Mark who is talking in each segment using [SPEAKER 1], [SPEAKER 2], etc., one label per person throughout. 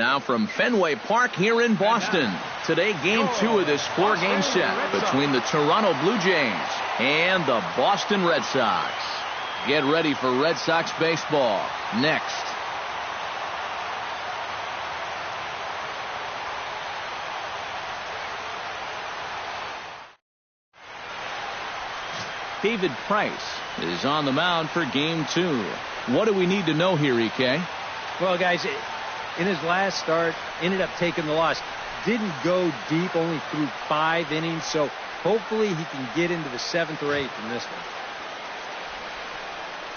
[SPEAKER 1] Now from Fenway Park here in Boston. Today, game 2 of this 4-game set between the Toronto Blue Jays and the Boston Red Sox. Get ready for Red Sox baseball next. David Price is on the mound for game 2. What do we need to know here, EK?
[SPEAKER 2] Well, guys, in his last start, ended up taking the loss. Didn't go deep, only threw 5 innings, so hopefully he can get into the 7th or 8th in this one.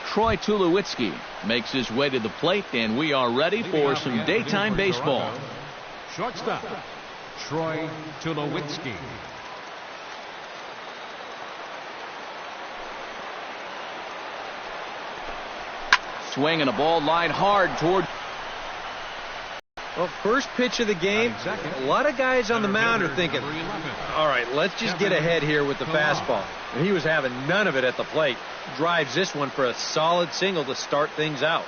[SPEAKER 1] Troy Tulowitzki makes his way to the plate, and we are ready for some daytime baseball.
[SPEAKER 3] Shortstop, Troy Tulowitzki.
[SPEAKER 1] Swing and a ball lined hard toward.
[SPEAKER 2] Well, first pitch of the game, a lot of guys on the mound are thinking, all right, let's just get ahead here with the fastball. And he was having none of it at the plate. Drives this one for a solid single to start things out.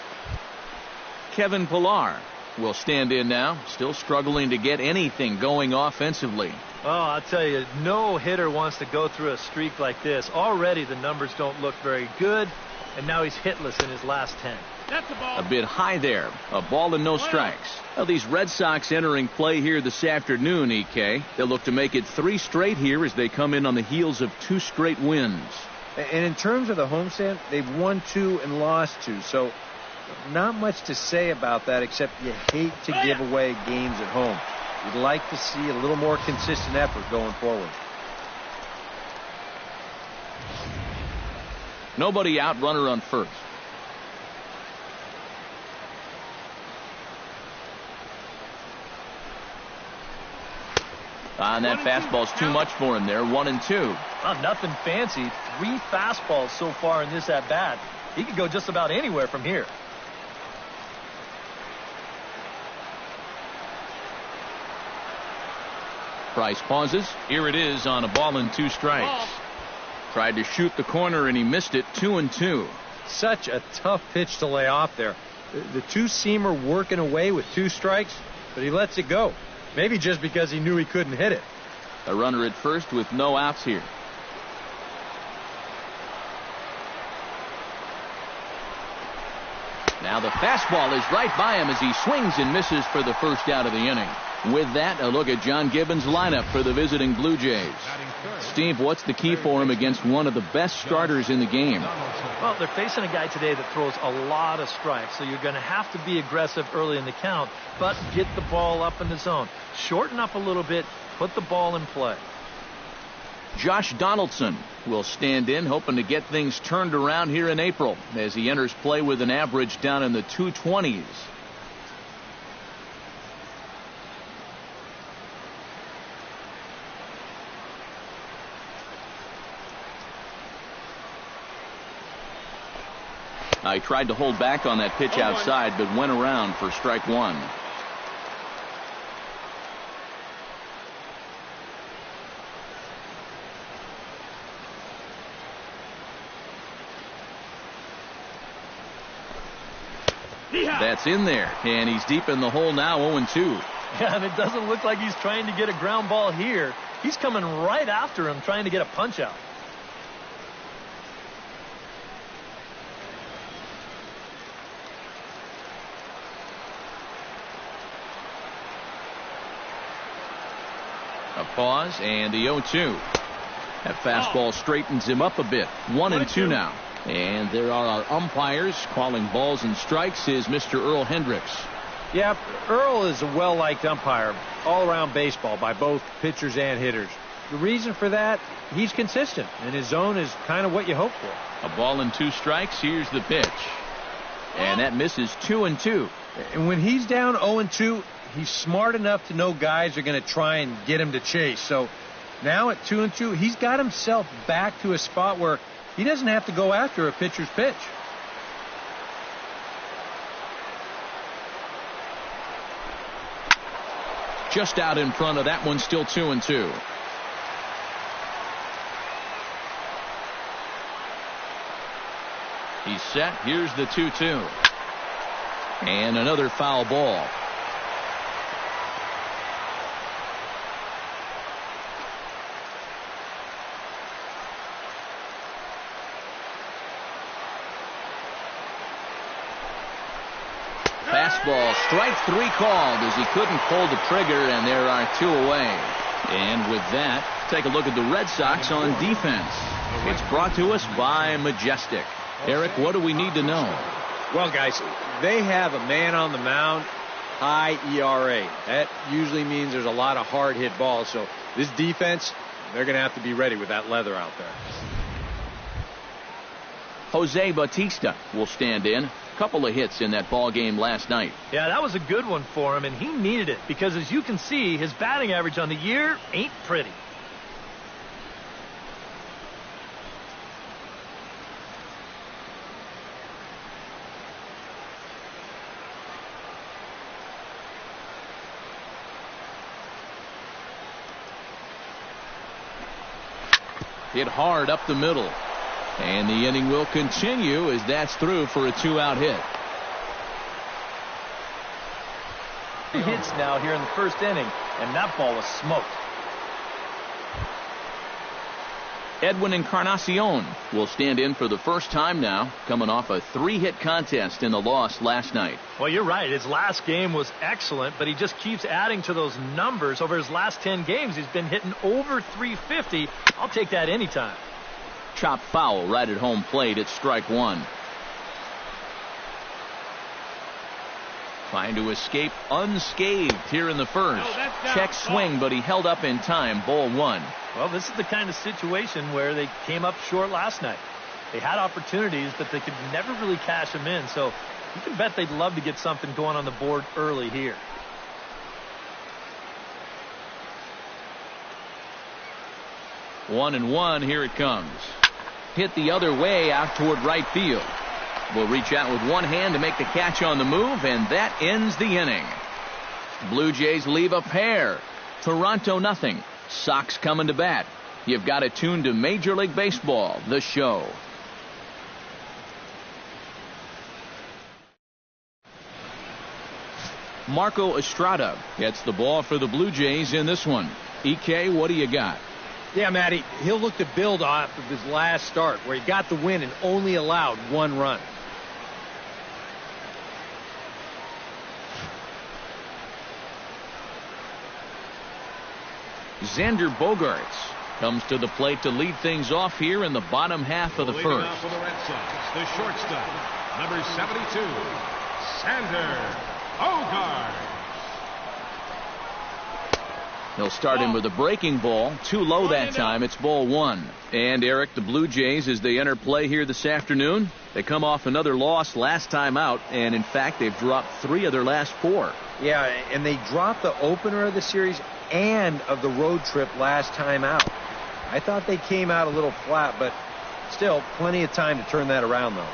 [SPEAKER 1] Kevin Pillar will stand in now, still struggling to get anything going offensively.
[SPEAKER 4] Oh, I'll tell you, no hitter wants to go through a streak like this. Already the numbers don't look very good, and now he's hitless in his last 10.
[SPEAKER 1] A bit high there. A ball and no strikes. Well, these Red Sox entering play here this afternoon, EK. They'll look to make it 3 straight here as they come in on the heels of 2 straight wins.
[SPEAKER 2] And in terms of the homestand, they've won 2 and lost 2. So not much to say about that, except you hate to give away games at home. You'd like to see a little more consistent effort going forward.
[SPEAKER 1] Nobody out, runner on first. And that fastball's too much for him there. 1-2.
[SPEAKER 4] Oh, nothing fancy. 3 fastballs so far in this at bat. He could go just about anywhere from here.
[SPEAKER 1] Price pauses. Here it is on a ball and 2 strikes. Tried to shoot the corner and he missed it. 2-2.
[SPEAKER 2] Such a tough pitch to lay off there. The 2-seamer working away with 2 strikes, but he lets it go. Maybe just because he knew he couldn't hit it.
[SPEAKER 1] A runner at first with no outs here. Now the fastball is right by him as he swings and misses for the first out of the inning. With that, a look at John Gibbons' lineup for the visiting Blue Jays. Steve, what's the key for him against one of the best starters in the game?
[SPEAKER 4] Well, they're facing a guy today that throws a lot of strikes, so you're going to have to be aggressive early in the count, but get the ball up in the zone. Shorten up a little bit, put the ball in play.
[SPEAKER 1] Josh Donaldson will stand in, hoping to get things turned around here in April as he enters play with an average down in the 220s. I tried to hold back on that pitch outside, but went around for strike 1. That's in there, and he's deep in the hole now, 0-2.
[SPEAKER 4] Yeah, and it doesn't look like he's trying to get a ground ball here. He's coming right after him, trying to get a punch out.
[SPEAKER 1] A pause and the 0-2. That fastball straightens him up a bit. 1-2 now. And there are our umpires calling balls and strikes is Mr. Earl Hendricks.
[SPEAKER 2] Yeah, Earl is a well-liked umpire all around baseball by both pitchers and hitters. The reason for that, he's consistent, and his zone is kind of what you hope for.
[SPEAKER 1] A ball and 2 strikes. Here's the pitch. And that misses. 2-2.
[SPEAKER 2] And when he's down 0-2, he's smart enough to know guys are going to try and get him to chase. So now at 2-2, he's got himself back to a spot where he doesn't have to go after a pitcher's pitch.
[SPEAKER 1] Just out in front of that one, still 2-2. He's set. Here's the 2-2. And another foul ball. fastball. Strike 3 called as he couldn't pull the trigger, and there are 2 away. And with that, take a look at the Red Sox on defense. It's brought to us by Majestic. Eric, what do we need to know?
[SPEAKER 2] Well, guys, they have a man on the mound, high ERA. That usually means there's a lot of hard hit balls. So this defense, they're going to have to be ready with that leather out there.
[SPEAKER 1] Jose Bautista will stand in. Couple of hits in that ball game last night.
[SPEAKER 4] Yeah, that was a good one for him, and he needed it because, as you can see, his batting average on the year ain't pretty.
[SPEAKER 1] Hit hard up the middle. And the inning will continue as that's through for a 2-out hit.
[SPEAKER 4] Hits now here in the first inning, and that ball was smoked.
[SPEAKER 1] Edwin Encarnacion will stand in for the first time now, coming off a 3-hit contest in the loss last night.
[SPEAKER 4] Well, you're right. His last game was excellent, but he just keeps adding to those numbers. Over his last 10 games, he's been hitting over 350. I'll take that anytime.
[SPEAKER 1] Chop foul right at home plate. It's strike 1. Trying to escape unscathed here in the first. Check swing, but he held up in time. Ball 1.
[SPEAKER 4] Well, this is the kind of situation where they came up short last night. They had opportunities, but they could never really cash them in. So you can bet they'd love to get something going on the board early here.
[SPEAKER 1] 1-1. Here it comes. Hit the other way out toward right field. Will reach out with one hand to make the catch on the move, and that ends the inning. Blue Jays leave a pair. Toronto nothing. Sox coming to bat. You've got it tuned to Major League Baseball, the show. Marco Estrada gets the ball for the Blue Jays in this one. EK, what do you got?
[SPEAKER 2] Yeah, Matty, he'll look to build off of his last start where he got the win and only allowed 1 run.
[SPEAKER 1] Xander Bogaerts comes to the plate to lead things off here in the bottom half of the
[SPEAKER 3] Leading
[SPEAKER 1] first.
[SPEAKER 3] off for the Red Sox, the shortstop, number 72, Xander Bogaerts.
[SPEAKER 1] He'll start him with a breaking ball. Too low that time. It's ball 1. And Eric, the Blue Jays, as they enter play here this afternoon, they come off another loss last time out, and in fact they've dropped 3 of their last 4.
[SPEAKER 2] Yeah, and they dropped the opener of the series and of the road trip last time out. I thought they came out a little flat, but still plenty of time to turn that around, though.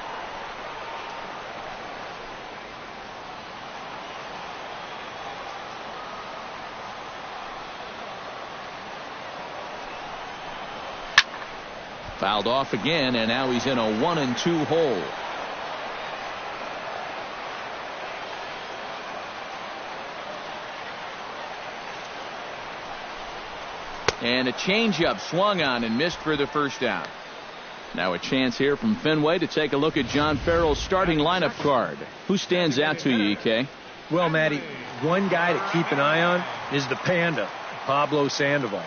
[SPEAKER 1] Fouled off again, and now he's in a 1-2 hole. And a changeup swung on and missed for the first out. Now a chance here from Fenway to take a look at John Farrell's starting lineup card. Who stands out to you, EK?
[SPEAKER 2] Well, Matty, one guy to keep an eye on is the Panda, Pablo Sandoval.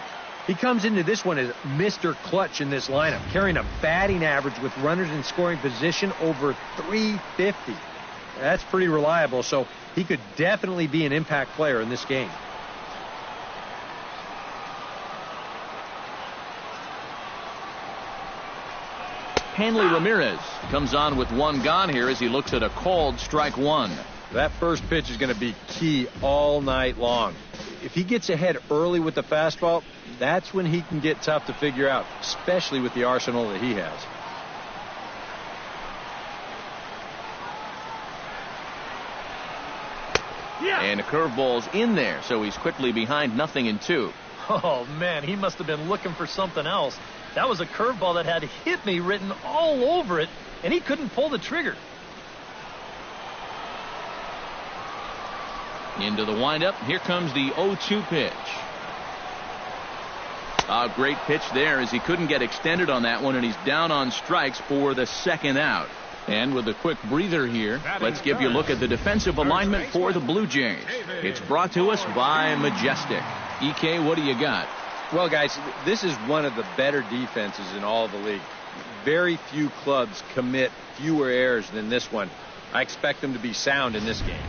[SPEAKER 2] He comes into this one as Mr. Clutch in this lineup, carrying a batting average with runners in scoring position over 350. That's pretty reliable, so he could definitely be an impact player in this game.
[SPEAKER 1] Hanley Ramirez comes on with 1 gone here as he looks at a called strike 1.
[SPEAKER 2] That first pitch is going to be key all night long. If he gets ahead early with the fastball, that's when he can get tough to figure out, especially with the arsenal that he has.
[SPEAKER 4] Yeah.
[SPEAKER 1] And a curveball's in there, so he's quickly behind 0-2.
[SPEAKER 4] Oh, man, he must have been looking for something else. That was a curveball that had "hit me" written all over it, and he couldn't pull the trigger.
[SPEAKER 1] Into the windup. Here comes the 0-2 pitch. A great pitch there as he couldn't get extended on that one, and he's down on strikes for the second out. And with a quick breather here, let's give you a look at the defensive alignment for the Blue Jays. It's brought to us by Majestic. EK, what do you got?
[SPEAKER 2] Well, guys, this is one of the better defenses in all of the league. Very few clubs commit fewer errors than this one. I expect them to be sound in this game.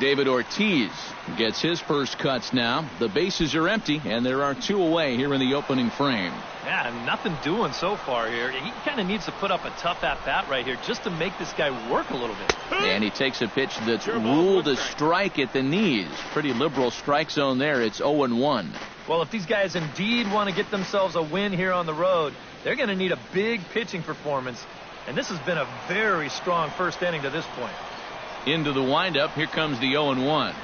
[SPEAKER 1] David Ortiz gets his first cuts now. The bases are empty, and there are 2 away here in the opening frame.
[SPEAKER 4] Yeah, nothing doing so far here. He kind of needs to put up a tough at-bat right here just to make this guy work a little bit.
[SPEAKER 1] And he takes a pitch that's ruled a strike at the knees. Pretty liberal strike zone there. It's 0-1.
[SPEAKER 4] Well, if these guys indeed want to get themselves a win here on the road, they're going to need a big pitching performance. And this has been a very strong first inning to this point.
[SPEAKER 1] Into the windup. Here comes the 0-1.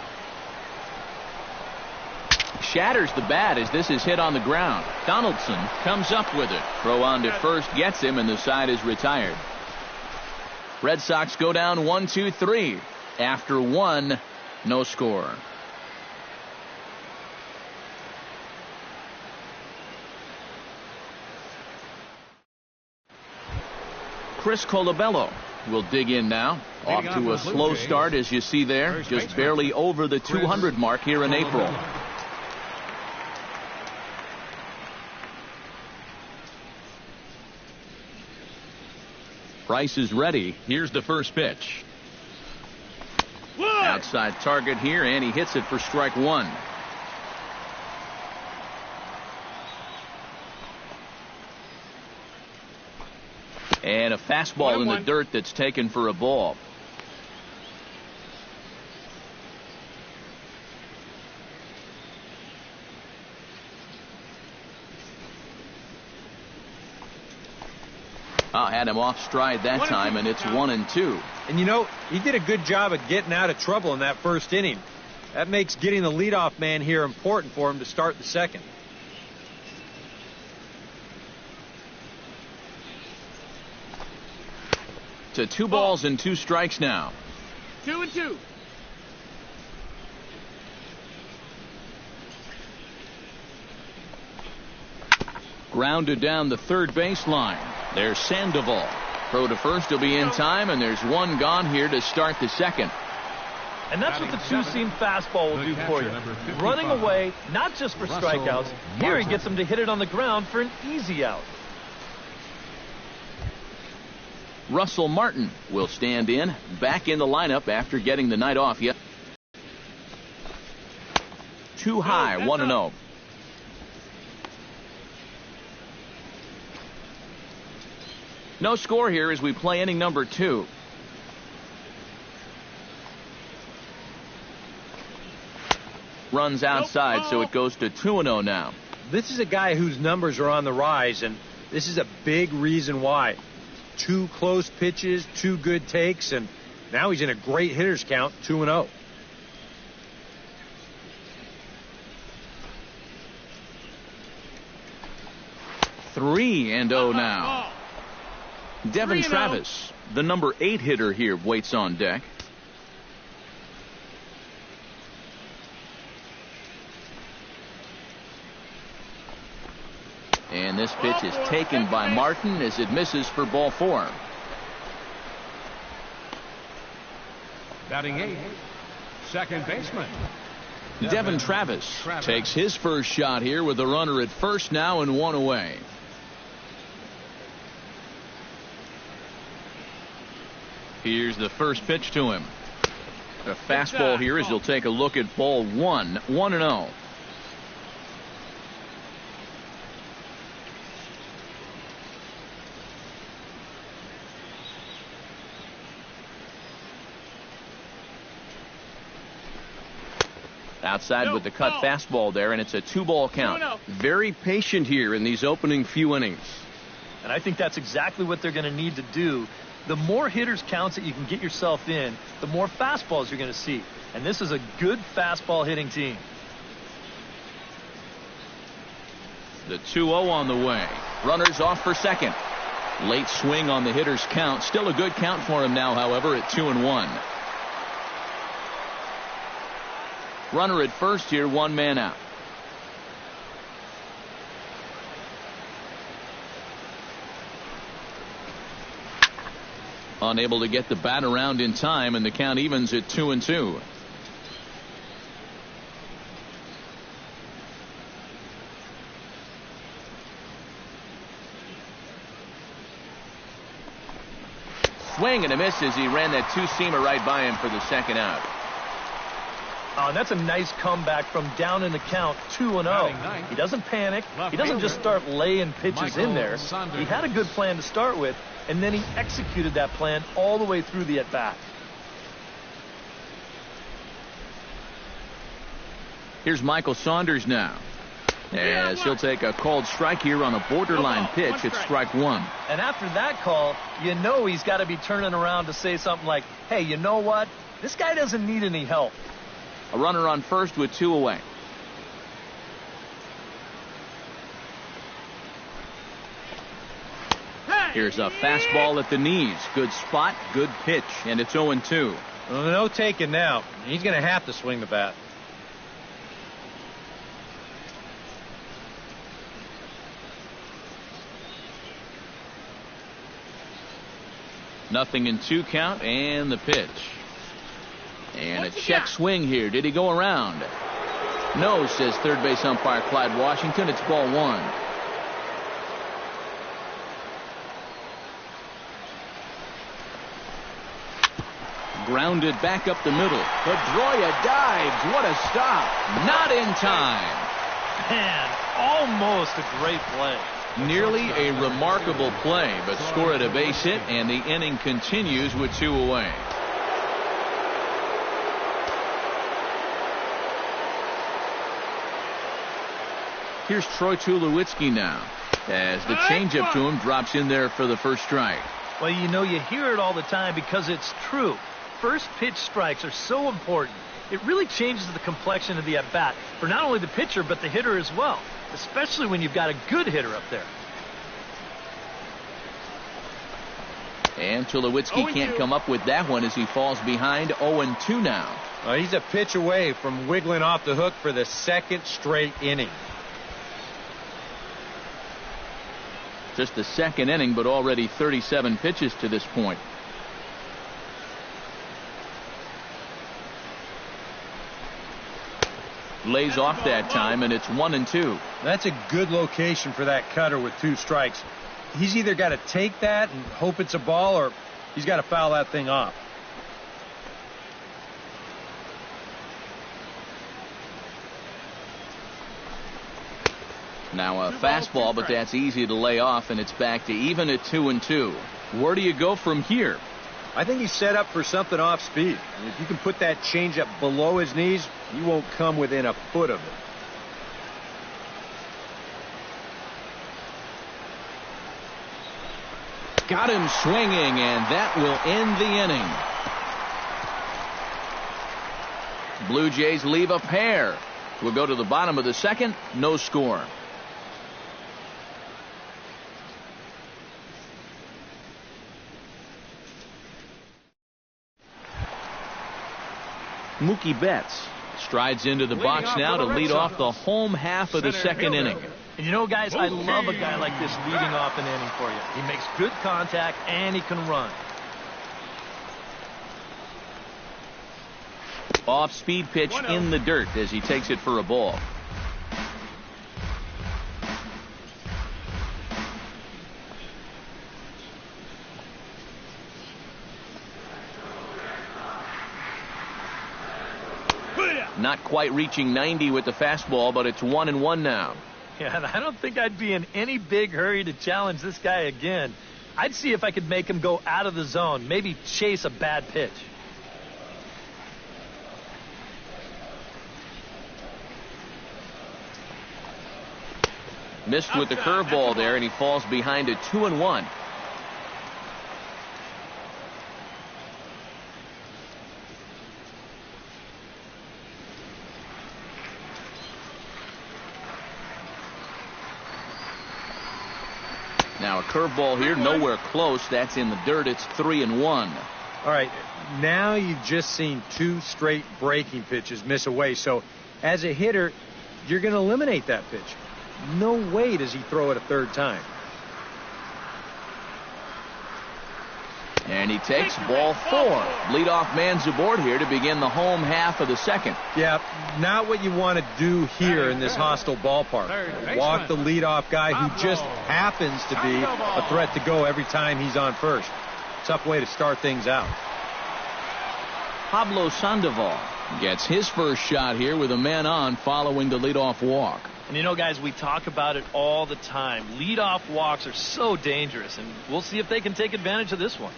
[SPEAKER 1] Shatters the bat as this is hit on the ground. Donaldson comes up with it. Throw on to first gets him, and the side is retired. Red Sox go down 1-2-3. After 1, no score. Chris Colabello will dig in now. Off to a slow start, as you see there. Just barely over the 200 mark here in April. Price is ready. Here's the first pitch. Outside target here, and he hits it for strike 1. And a fastball in the dirt that's taken for a ball. Had him off stride that time, and it's 1-2.
[SPEAKER 2] And you know, he did a good job of getting out of trouble in that first inning. That makes getting the leadoff man here important for him to start the second.
[SPEAKER 1] To 2 balls and 2 strikes now.
[SPEAKER 5] 2-2.
[SPEAKER 1] Grounded down the third baseline. There's Sandoval. Throw to first will be in time, and there's 1 gone here to start the second.
[SPEAKER 4] And that's what the 2-seam fastball will do for you. Running away, not just for strikeouts. Here he gets him to hit it on the ground for an easy out.
[SPEAKER 1] Russell Martin will stand in, back in the lineup after getting the night off. Too high, 1-0. No score here as we play inning number 2. Runs outside, so it goes to 2-0 now.
[SPEAKER 2] This is a guy whose numbers are on the rise, and this is a big reason why. 2 close pitches, 2 good takes, and now he's in a great hitters count, 2-0.
[SPEAKER 1] Three and 0 now. Devin Travis, the number 8 hitter here, waits on deck. And this pitch is taken by Martin as it misses for ball 4.
[SPEAKER 3] Batting 8, second baseman.
[SPEAKER 1] Devin Travis takes his first shot here with a runner at first now and 1 away. Here's the first pitch to him. A fastball here as he'll take a look at ball 1, 1-0. Outside with the cut fastball there, and it's a 2-ball count. Very patient here in these opening few innings.
[SPEAKER 4] And I think that's exactly what they're going to need to do. The more hitters counts that you can get yourself in, the more fastballs you're going to see. And this is a good fastball hitting team.
[SPEAKER 1] The 2-0 on the way. Runners off for second. Late swing on the hitter's count. Still a good count for him now, however, at 2-1. Runner at first here, 1 man out. Unable to get the bat around in time, and the count evens at 2-2. Swing and a miss as he ran that two-seamer right by him for the second out.
[SPEAKER 4] That's a nice comeback from down in the count 2-0. He doesn't panic. He doesn't just start laying pitches in there. He had a good plan to start with, and then he executed that plan all the way through the at-bat.
[SPEAKER 1] Here's Michael Saunders now, as he'll take a called strike here on a borderline pitch at strike one.
[SPEAKER 4] And after that call, you know he's got to be turning around to say something like, hey, you know what? This guy doesn't need any help.
[SPEAKER 1] A runner on first with two away. Here's a fastball at the knees. Good spot, good pitch, and it's 0-2.
[SPEAKER 2] Well, no taking now. He's going to have to swing the bat.
[SPEAKER 1] Nothing in 2 count, and the pitch. And a check swing here. Did he go around? No, says third base umpire Clyde Washington. It's ball one. Grounded back up the middle. Pedroia dives. What a stop. Not in time.
[SPEAKER 4] Man, almost a great play.
[SPEAKER 1] Nearly a remarkable play, but scored a base hit, and the inning continues with 2 away. Here's Troy Tulowitzki now, as the changeup to him drops in there for the first strike.
[SPEAKER 4] Well, you know, you hear it all the time because it's true. First pitch strikes are so important. It really changes the complexion of the at-bat for not only the pitcher but the hitter as well, especially when you've got a good hitter up there.
[SPEAKER 1] And Tulowitzki can't come up with that one as he falls behind 0-2 now.
[SPEAKER 2] He's a pitch away from wiggling off the hook for the second straight inning.
[SPEAKER 1] Just the second inning, but already 37 pitches to this point. Lays off that time, and it's 1-2.
[SPEAKER 2] That's a good location for that cutter with 2 strikes. He's either got to take that and hope it's a ball, or he's got to foul that thing off.
[SPEAKER 1] Now a fastball, but that's easy to lay off, and it's back to even at 2-2. Where do you go from here?
[SPEAKER 2] I think he's set up for something off speed. If you can put that changeup below his knees, he won't come within a foot of it.
[SPEAKER 1] Got him swinging, and that will end the inning. Blue Jays leave a pair. We'll go to the bottom of the second. No score. Mookie Betts strides into the box now to lead off the home half of the second inning.
[SPEAKER 4] And you know, guys, I love a guy like this leading off an inning for you. He makes good contact and he can run.
[SPEAKER 1] Off-speed pitch in the dirt as he takes it for a ball. Not quite reaching 90 with the fastball, but it's 1-1 now.
[SPEAKER 4] Yeah, and I don't think I'd be in any big hurry to challenge this guy again. I'd see if I could make him go out of the zone, maybe chase a bad pitch.
[SPEAKER 1] Missed with the curveball there, and he falls behind at 2-1. Now a curveball here, nowhere close. That's in the dirt. It's 3-1.
[SPEAKER 2] All right, now you've just seen 2 straight breaking pitches miss away. So as a hitter, you're going to eliminate that pitch. No way does he throw it a third time.
[SPEAKER 1] And he takes ball 4. Leadoff man's aboard here to begin the home half of the second.
[SPEAKER 2] Yeah, not what you want to do here in this hostile ballpark. Walk the leadoff guy who just happens to be a threat to go every time he's on first. Tough way to start things out.
[SPEAKER 1] Pablo Sandoval gets his first shot here with a man on following the leadoff walk.
[SPEAKER 4] And you know, guys, we talk about it all the time. Leadoff walks are so dangerous, and we'll see if they can take advantage of this one.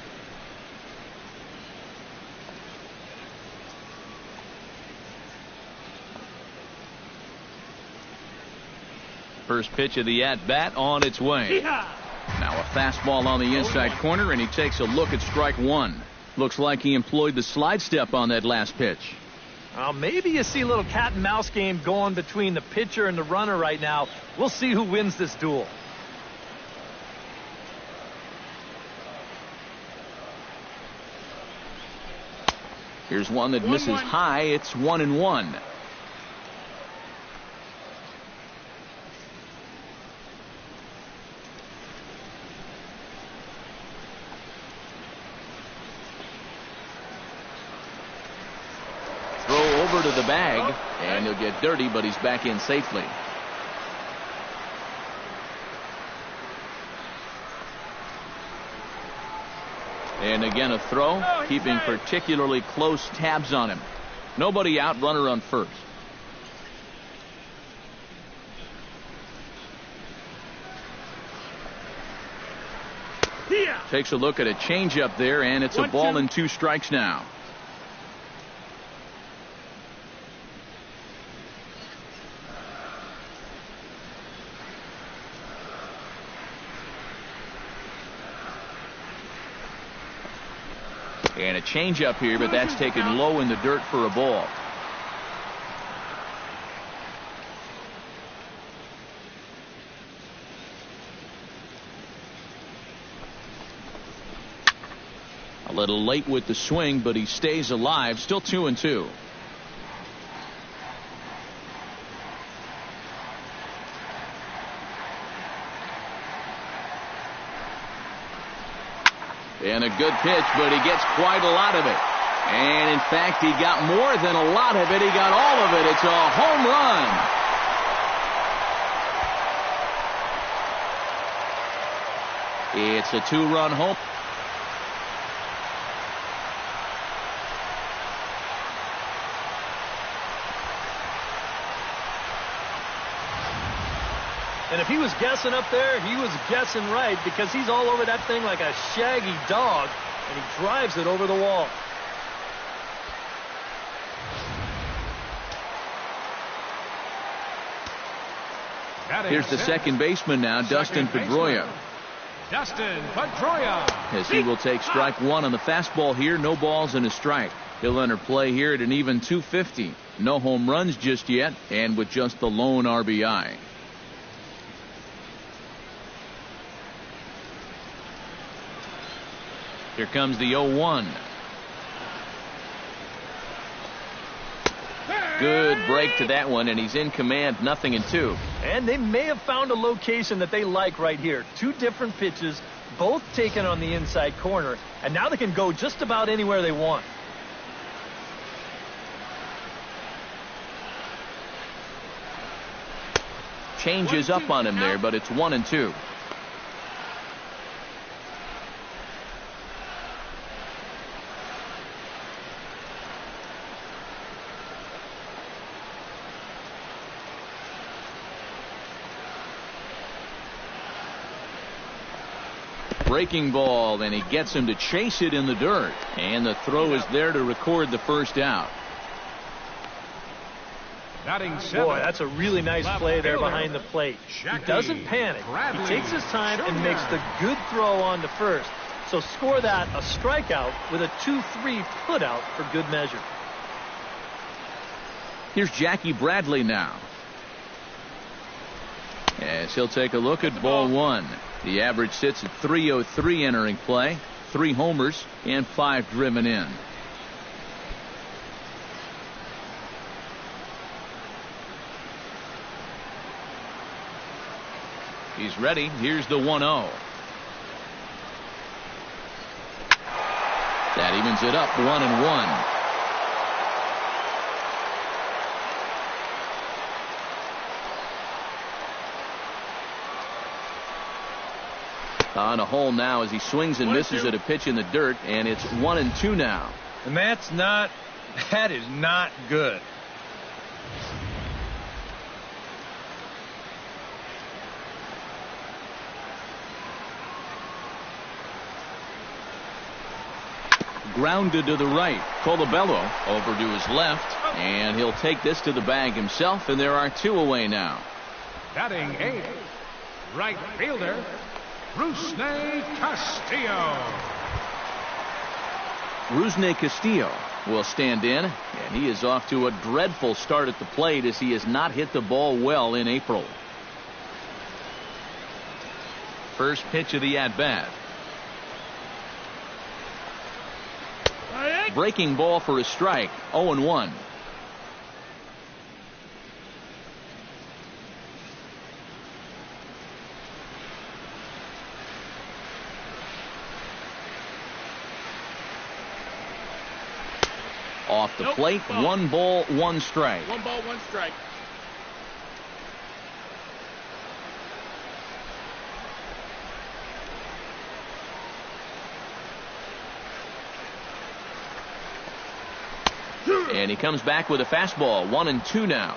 [SPEAKER 1] First pitch of the at-bat on its way. Now a fastball on the inside corner, and he takes a look at strike 1. Looks like he employed the slide step on that last pitch.
[SPEAKER 4] Maybe you see a little cat and mouse game going between the pitcher and the runner right now. We'll see who wins this duel.
[SPEAKER 1] Here's one that misses high. It's 1-1. To the bag, and he'll get dirty, but he's back in safely. And again a throw, keeping particularly close tabs on him. Nobody out, runner on first. Takes a look at a changeup there, and it's a ball and 2 strikes now. And a changeup here, but that's taken low in the dirt for a ball. A little late with the swing, but he stays alive. Still 2-2. And a good pitch, but he gets quite a lot of it. And in fact, he got more than a lot of it. He got all of it. It's a home run. It's a 2-run home.
[SPEAKER 4] And if he was guessing up there, he was guessing right, because he's all over that thing like a shaggy dog, and he drives it over the wall.
[SPEAKER 1] Here's the second baseman now, Dustin Pedroia.
[SPEAKER 3] Dustin Pedroia.
[SPEAKER 1] As he will take strike 1 on the fastball here. No balls and a strike. He'll enter play here at an even 250. No home runs just yet, and with just the lone RBI. Here comes the 0-1. Good break to that one, and he's in command, 0-2.
[SPEAKER 4] And they may have found a location that they like right here. 2 different pitches, both taken on the inside corner, and now they can go just about anywhere they want.
[SPEAKER 1] Changes up on him there, but it's 1-2. Breaking ball, and he gets him to chase it in the dirt. And the throw is there to record the first out.
[SPEAKER 4] Boy, that's a really nice play there behind the plate. He doesn't panic. He takes his time and makes the good throw on to first. So score that a strikeout with a 2-3 putout for good measure.
[SPEAKER 1] Here's Jackie Bradley now. As he'll take a look at ball 1. The average sits at .303 entering play. 3 homers and 5 driven in. He's ready. Here's the 1-0. evens it up 1-1. On a hole now as he swings and misses at a pitch in the dirt, and it's 1-2 now.
[SPEAKER 2] And that is not good.
[SPEAKER 1] Grounded to the right. Colabello over to his left, and he'll take this to the bag himself, and there are 2 away now.
[SPEAKER 3] Batting 8th, right fielder, Rusney Castillo.
[SPEAKER 1] Rusney Castillo will stand in, and he is off to a dreadful start at the plate as he has not hit the ball well in April. First pitch of the at-bat. Breaking ball for a strike. 0-1. Off the plate, 1 ball, 1 strike.
[SPEAKER 5] 1 ball, 1 strike.
[SPEAKER 1] And he comes back with a fastball. 1-2 now.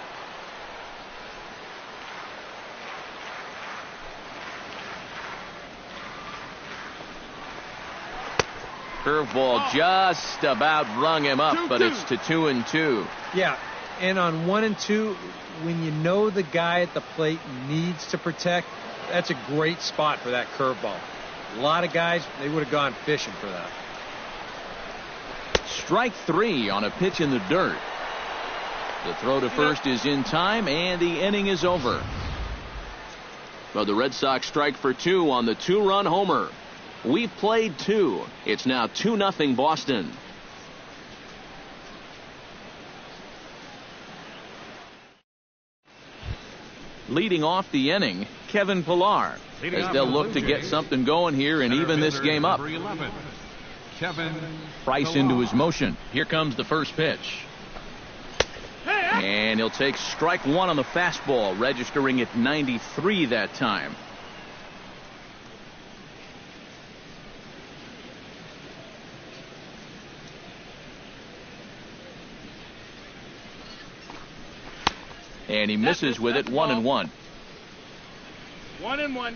[SPEAKER 1] Curveball just about rung him up, but it's to 2-2.
[SPEAKER 2] Yeah, and on 1-2, when you know the guy at the plate needs to protect, that's a great spot for that curveball. A lot of guys, they would have gone fishing for that.
[SPEAKER 1] Strike 3 on a pitch in the dirt. The throw to first is in time, and the inning is over. But the Red Sox strike for 2 on the 2-run homer. We've played 2. It's now 2-0 Boston. Leading off the inning, Kevin Pillar, as they'll look to get something going here and even this game up. Price into his motion. Here comes the first pitch. And he'll take strike 1 on the fastball, registering at 93 that time. And he misses with it. 1-1.
[SPEAKER 5] 1-1.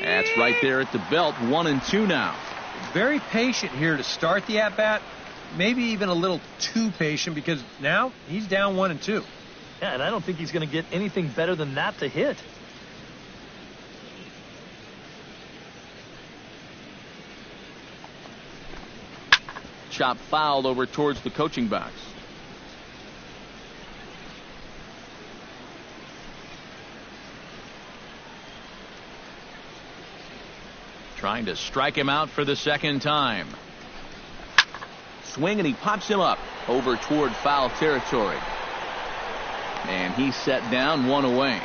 [SPEAKER 1] That's right there at the belt. 1-2 now.
[SPEAKER 2] Very patient here to start the at-bat. Maybe even a little too patient because now he's down 1-2.
[SPEAKER 4] Yeah, and I don't think he's going to get anything better than that to hit.
[SPEAKER 1] Chop fouled over towards the coaching box. Trying to strike him out for the second time. Swing, and he pops him up over toward foul territory. And he's set down, 1 away.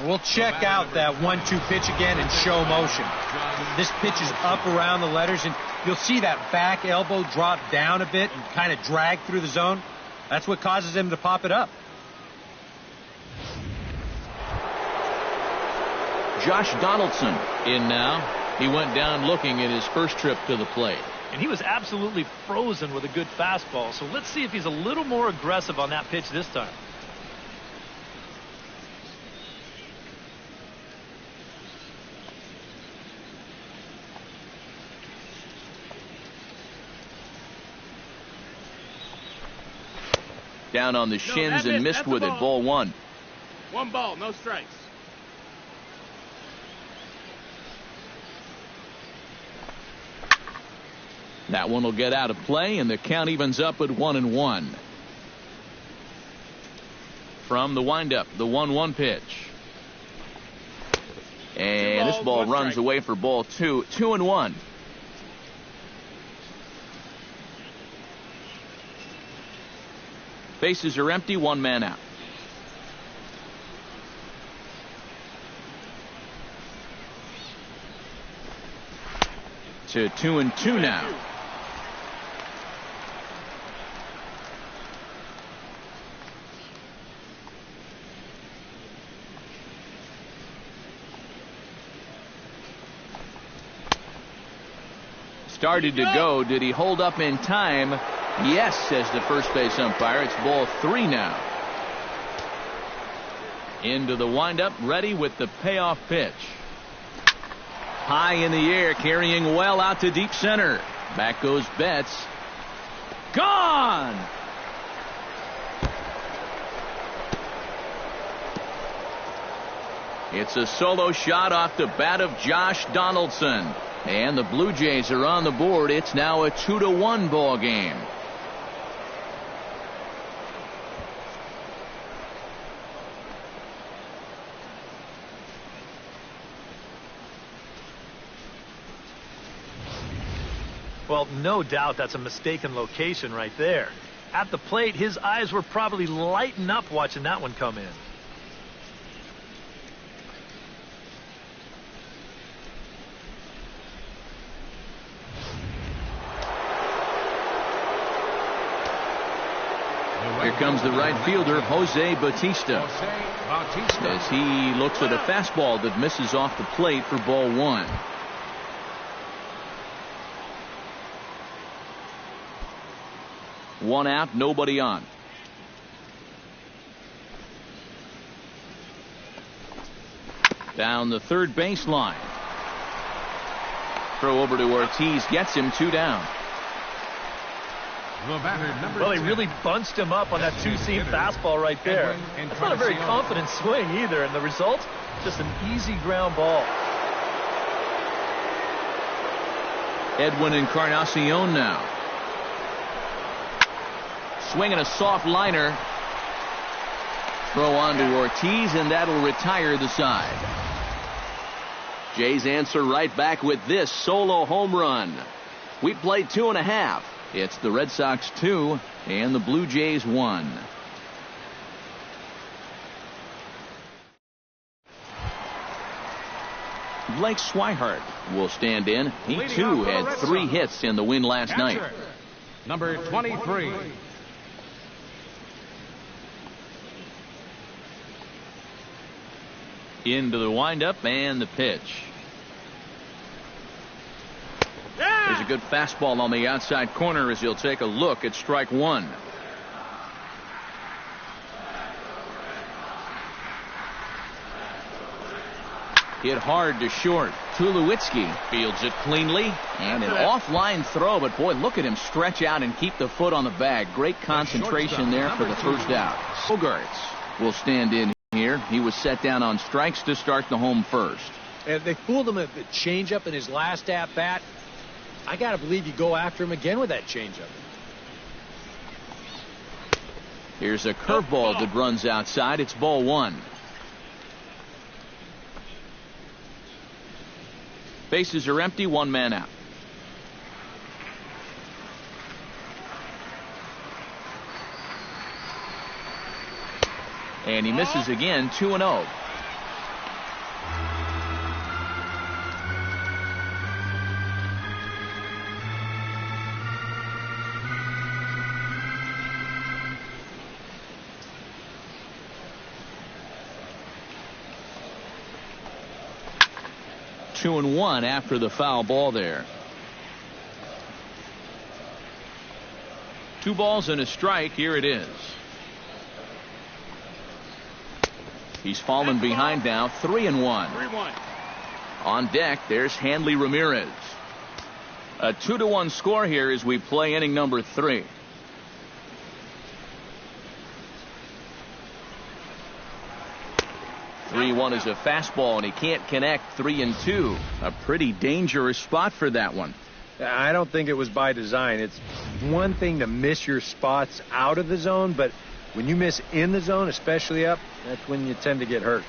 [SPEAKER 2] We'll check out that 1-2 pitch again in show motion. This pitch is up around the letters, and you'll see that back elbow drop down a bit and kind of drag through the zone. That's what causes him to pop it up.
[SPEAKER 1] Josh Donaldson in now. He went down looking at his first trip to the plate.
[SPEAKER 4] And he was absolutely frozen with a good fastball. So let's see if he's a little more aggressive on that pitch this time.
[SPEAKER 1] Down on the shins and missed with it. Ball 1.
[SPEAKER 5] 1 ball, no strikes.
[SPEAKER 1] That one will get out of play, and the count evens up at 1-1. From the windup, the 1-1 pitch. And this ball runs away for ball 2. 2-1. Bases are empty, one man out. To 2-2 now. Started to go. Did he hold up in time? Yes, says the first base umpire. It's ball 3 now. Into the windup, ready with the payoff pitch. High in the air, carrying well out to deep center. Back goes Betts. Gone! It's a solo shot off the bat of Josh Donaldson. And the Blue Jays are on the board. It's now a 2-1 ball game.
[SPEAKER 4] Well, no doubt that's a mistaken location right there. At the plate, his eyes were probably lighting up watching that one come in.
[SPEAKER 1] Here comes the right fielder, Jose Bautista. As he looks at a fastball that misses off the plate for ball 1. One out, nobody on. Down the third baseline. Throw over to Ortiz, gets him 2 down.
[SPEAKER 4] Well, he really bunched him up on that two-seam fastball right there. That's not a very confident swing either, and the result, just an easy ground ball.
[SPEAKER 1] Edwin Encarnacion now. Swinging a soft liner. Throw on to Ortiz, and that'll retire the side. Jays answer right back with this solo home run. We played 2.5. It's the Red Sox 2 and the Blue Jays 1. Blake Swihart will stand in. He too had 3 hits in the win last night.
[SPEAKER 3] Number 23.
[SPEAKER 1] Into the windup and the pitch. There's a good fastball on the outside corner as he'll take a look at strike 1. Hit hard to short. Tulowitzki fields it cleanly. And an offline throw, but boy, look at him stretch out and keep the foot on the bag. Great concentration there for the first out. Bogarts will stand in here. He was set down on strikes to start the home first.
[SPEAKER 2] And they fooled him at the changeup in his last at-bat. I got to believe you go after him again with that changeup.
[SPEAKER 1] Here's a curveball that runs outside. It's ball 1. Bases are empty, 1 man out. And he misses again, 2-0. Two and 1 after the foul ball there. 2 balls and a strike. Here it is. He's fallen behind now, 3-1.
[SPEAKER 5] 3-1.
[SPEAKER 1] On deck, there's Hanley Ramirez. A 2-1 score here as we play inning number 3. One is a fastball, and he can't connect. 3-2. A pretty dangerous spot for that one.
[SPEAKER 2] I don't think it was by design. It's one thing to miss your spots out of the zone, but when you miss in the zone, especially up, that's when you tend to get hurt.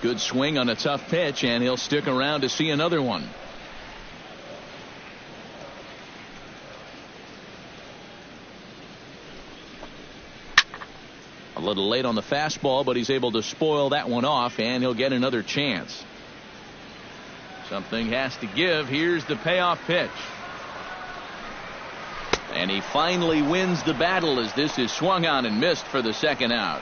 [SPEAKER 1] Good swing on a tough pitch, and he'll stick around to see another one. A little late on the fastball, but he's able to spoil that one off, and he'll get another chance. Something has to give. Here's the payoff pitch. And he finally wins the battle as this is swung on and missed for the second out.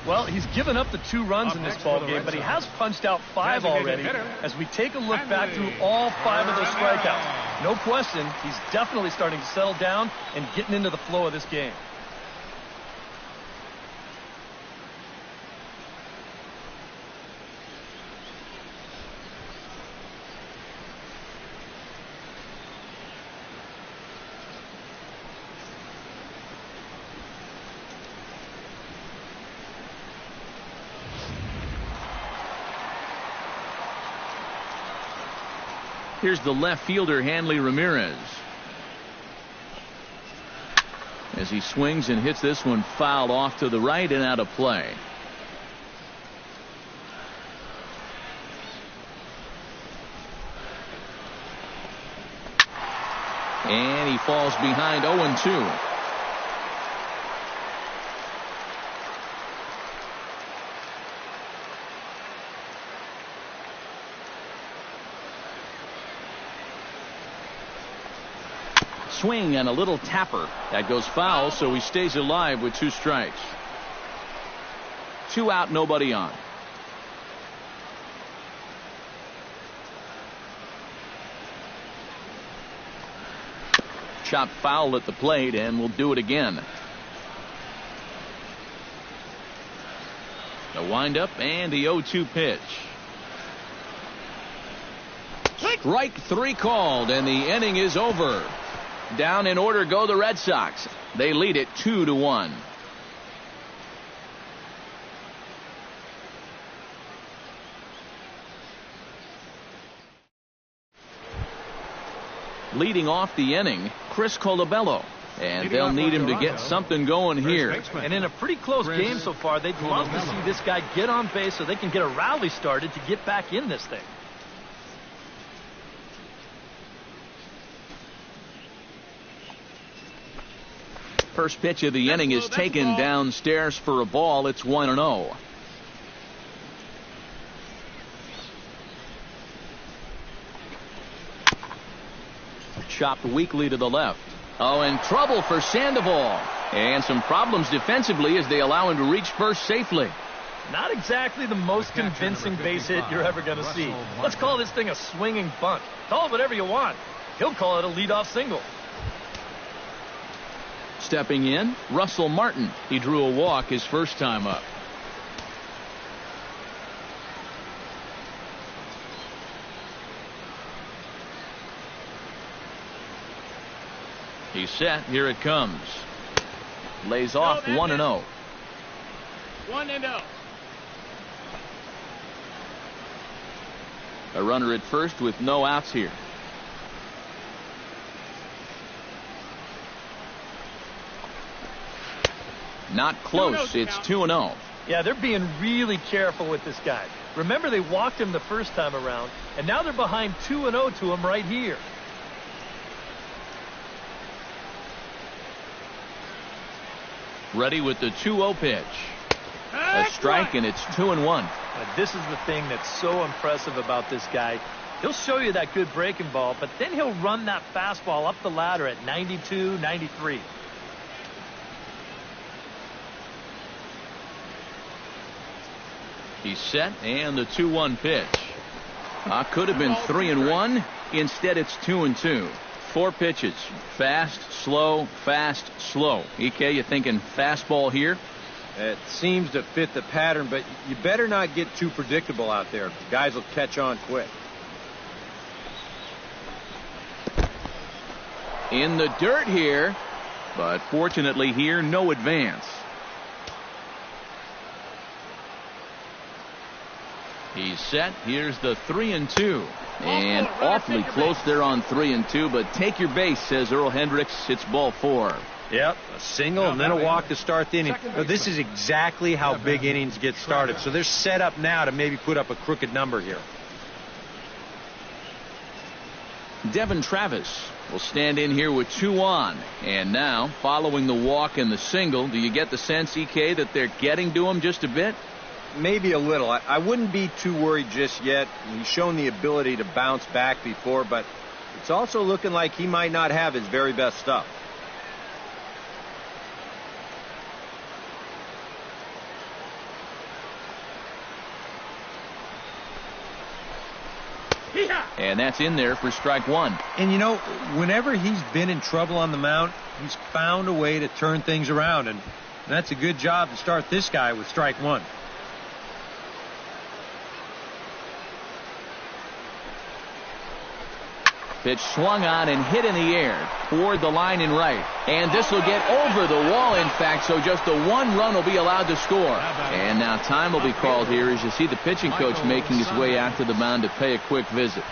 [SPEAKER 4] Well, he's given up the 2 runs in this ball game, but he has punched out 5 already. As we take a look back through all 5 of those strikeouts, no question, he's definitely starting to settle down and getting into the flow of this game.
[SPEAKER 1] Here's the left fielder, Hanley Ramirez. As he swings and hits this one fouled off to the right and out of play. And he falls behind 0-2. Swing and a little tapper that goes foul, so he stays alive with 2 strikes. 2 out, nobody on. Chopped foul at the plate, and we'll do it again. The windup and the 0-2 pitch. Strike 3 called, and the inning is over. Down in order go the Red Sox. They lead it 2-1. Leading off the inning, Chris Colabello. And they'll need him to get something going here.
[SPEAKER 4] And in a pretty close game so far, they'd love to see this guy get on base so they can get a rally started to get back in this thing.
[SPEAKER 1] First pitch of the inning is taken downstairs for a ball. It's 1-0. Chopped weakly to the left. Oh, and trouble for Sandoval. And some problems defensively as they allow him to reach first safely.
[SPEAKER 4] Not exactly the most convincing base hit you're ever going to see. Let's call this thing a swinging bunt. Call it whatever you want. He'll call it a leadoff single.
[SPEAKER 1] Stepping in, Russell Martin. He drew a walk his first time up. He's set. Here it comes. Lays off 1-0.
[SPEAKER 5] 1-0.
[SPEAKER 1] A runner at first with no outs here. Not close. It's 2-0.
[SPEAKER 4] Yeah, they're being really careful with this guy. Remember, they walked him the first time around, and now they're behind 2-0 to him right here.
[SPEAKER 1] Ready with the 2-0 pitch. A strike, and it's 2-1.
[SPEAKER 4] Now, this is the thing that's so impressive about this guy. He'll show you that good breaking ball, but then he'll run that fastball up the ladder at 92, 93.
[SPEAKER 1] He's set, and the 2-1 pitch. Could have been 3-1. Instead, it's 2-2. 4 pitches. Fast, slow, fast, slow. EK, you thinking fastball here?
[SPEAKER 2] It seems to fit the pattern, but you better not get too predictable out there. Guys will catch on quick.
[SPEAKER 1] In the dirt here, but fortunately here, no advance. He's set. Here's the 3-2. And awfully close there on 3-2, but take your base, says Earl Hendricks. It's ball 4.
[SPEAKER 2] Yep, a single and then a walk to start the inning. This is exactly how big innings get started. So they're set up now to maybe put up a crooked number here.
[SPEAKER 1] Devin Travis will stand in here with 2 on. And now, following the walk and the single, do you get the sense, EK, that they're getting to him just a bit?
[SPEAKER 2] Maybe a little. I wouldn't be too worried just yet. He's shown the ability to bounce back before, but it's also looking like he might not have his very best stuff.
[SPEAKER 1] And that's in there for strike 1.
[SPEAKER 2] And you know, whenever he's been in trouble on the mound, he's found a way to turn things around, and that's a good job to start this guy with strike 1.
[SPEAKER 1] Pitch swung on and hit in the air toward the line and right. And this will get over the wall, in fact, so just a 1 run will be allowed to score. And now time will be called here as you see the pitching coach making his way out to the mound to pay a quick visit.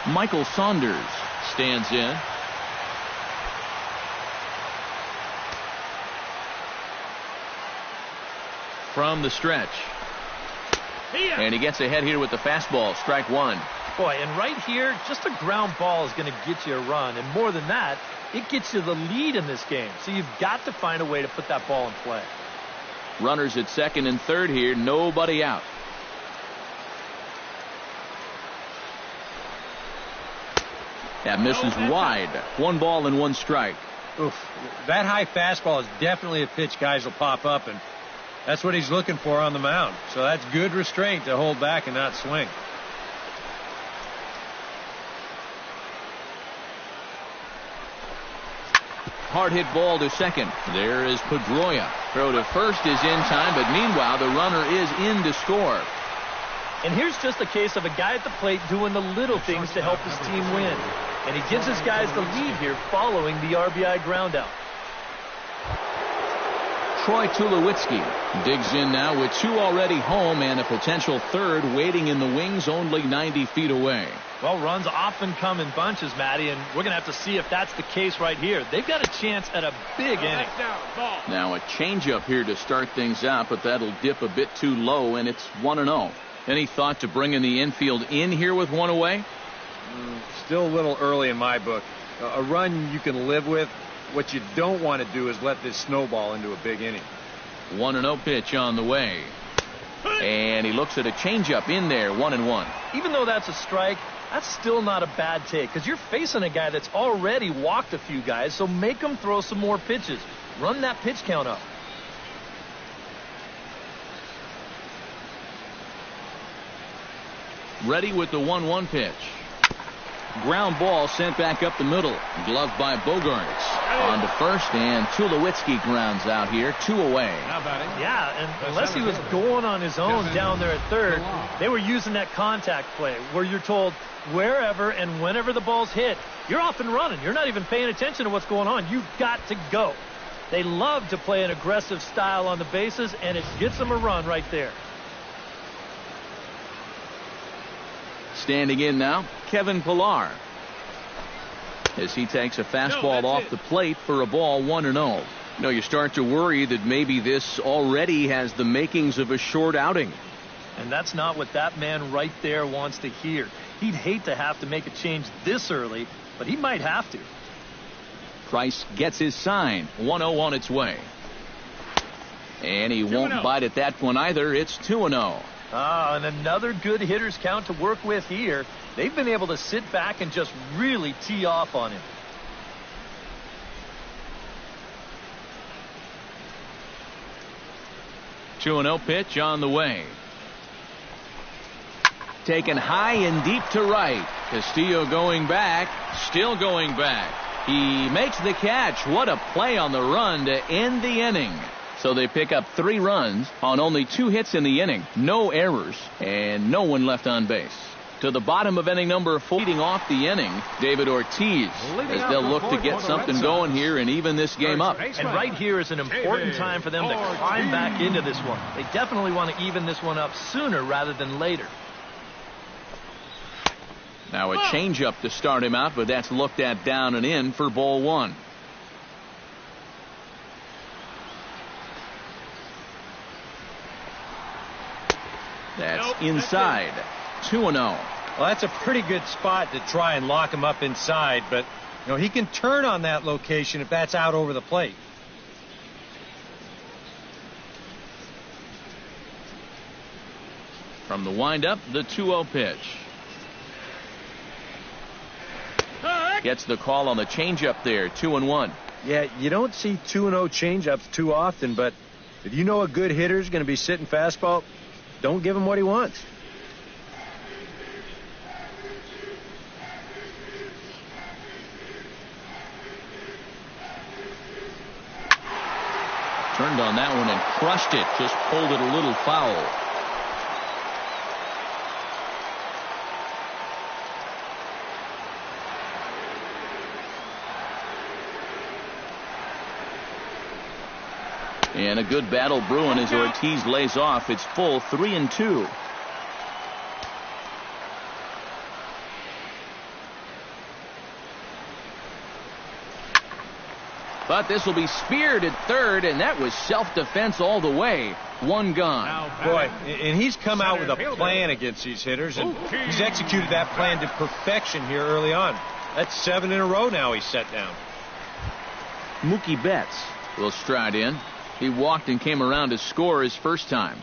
[SPEAKER 1] Michael Saunders stands in. From the stretch. And he gets ahead here with the fastball, strike 1.
[SPEAKER 4] Boy, and right here, just a ground ball is going to get you a run. And more than that, it gets you the lead in this game. So you've got to find a way to put that ball in play.
[SPEAKER 1] Runners at second and third here, nobody out. That misses wide. 1 ball and 1 strike.
[SPEAKER 2] Oof, that high fastball is definitely a pitch guys will pop up, and that's what he's looking for on the mound. So that's good restraint to hold back and not swing.
[SPEAKER 1] Hard hit ball to second. There is Pedroia. Throw to first is in time, but meanwhile the runner is in to score.
[SPEAKER 4] And here's just a case of a guy at the plate doing the little things to help his team win. And he gives his guys the lead here following the RBI groundout.
[SPEAKER 1] Troy Tulowitzki digs in now with 2 already home and a potential third waiting in the wings only 90 feet away.
[SPEAKER 4] Well, runs often come in bunches, Matty, and we're going to have to see if that's the case right here. They've got a chance at a big inning.
[SPEAKER 1] Now a changeup here to start things out, but that'll dip a bit too low, and it's 1-0. Any thought to bringing the infield in here with 1 away?
[SPEAKER 2] Still a little early in my book. A run you can live with. What you don't want to do is let this snowball into a big inning.
[SPEAKER 1] 1-0 pitch on the way. And he looks at a changeup in there, 1-1.
[SPEAKER 4] Even though that's a strike, that's still not a bad take because you're facing a guy that's already walked a few guys, so make him throw some more pitches. Run that pitch count up.
[SPEAKER 1] Ready with the 1-1 pitch. Ground ball sent back up the middle. Gloved by Bogarts. On to first, and Tulowitzki grounds out here, 2 away.
[SPEAKER 4] Yeah, and unless he was going on his own down there at third, they were using that contact play where you're told wherever and whenever the ball's hit, you're off and running. You're not even paying attention to what's going on. You've got to go. They love to play an aggressive style on the bases, and it gets them a run right there.
[SPEAKER 1] Standing in now, Kevin Pillar. As he takes a fastball off the plate for a ball, 1-0. You start to worry that maybe this already has the makings of a short outing.
[SPEAKER 4] And that's not what that man right there wants to hear. He'd hate to have to make a change this early, but he might have to.
[SPEAKER 1] Price gets his sign. 1-0 on its way. And he won't bite at that one either. It's 2-0.
[SPEAKER 4] And another good hitter's count to work with here. They've been able to sit back and just really tee off on him.
[SPEAKER 1] Two 2-0 pitch on the way. Taken high and deep to right. Castillo going back. Still going back. He makes the catch. What a play on the run to end the inning. So they pick up 3 runs on only 2 hits in the inning. No errors and no one left on base. To the bottom of inning number 4, leading off the inning, David Ortiz, as they'll look to get something going here and even this game up.
[SPEAKER 4] And right here is an important time for them to climb back into this one. They definitely want to even this one up sooner rather than later.
[SPEAKER 1] Now a changeup to start him out, but that's looked at down and in for ball 1. That's inside. 2-0.
[SPEAKER 2] Well, that's a pretty good spot to try and lock him up inside, but he can turn on that location if that's out over the plate.
[SPEAKER 1] From the windup, the 2-0 pitch. Gets the call on the changeup there. 2-1.
[SPEAKER 2] Yeah, you don't see 2-0 changeups too often, but if you know a good hitter's going to be sitting fastball, don't give him what he wants.
[SPEAKER 1] Turned on that one and crushed it. Just pulled it a little foul. And a good battle brewing as Ortiz lays off. It's full 3-2. But this will be speared at third, and that was self-defense all the way. One gone.
[SPEAKER 2] Boy, and he's come out with a plan against these hitters, and he's executed that plan to perfection here early on. That's 7 in a row now he's set down.
[SPEAKER 1] Mookie Betts will stride in. He walked and came around to score his first time.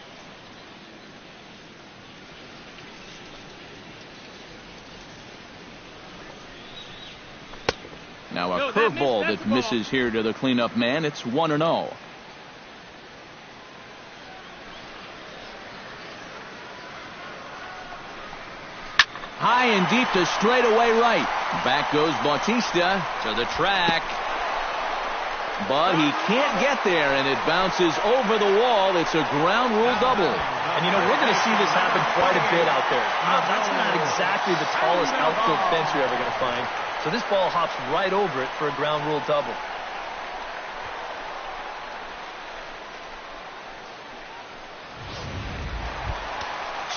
[SPEAKER 1] Now a curveball that misses here to the cleanup man. It's 1-0. High and deep to straightaway right. Back goes Bautista to the track. But he can't get there, and it bounces over the wall. It's a ground rule double.
[SPEAKER 4] And, we're going to see this happen quite a bit out there. That's not exactly the tallest outfield fence you're ever going to find. So this ball hops right over it for a ground rule double.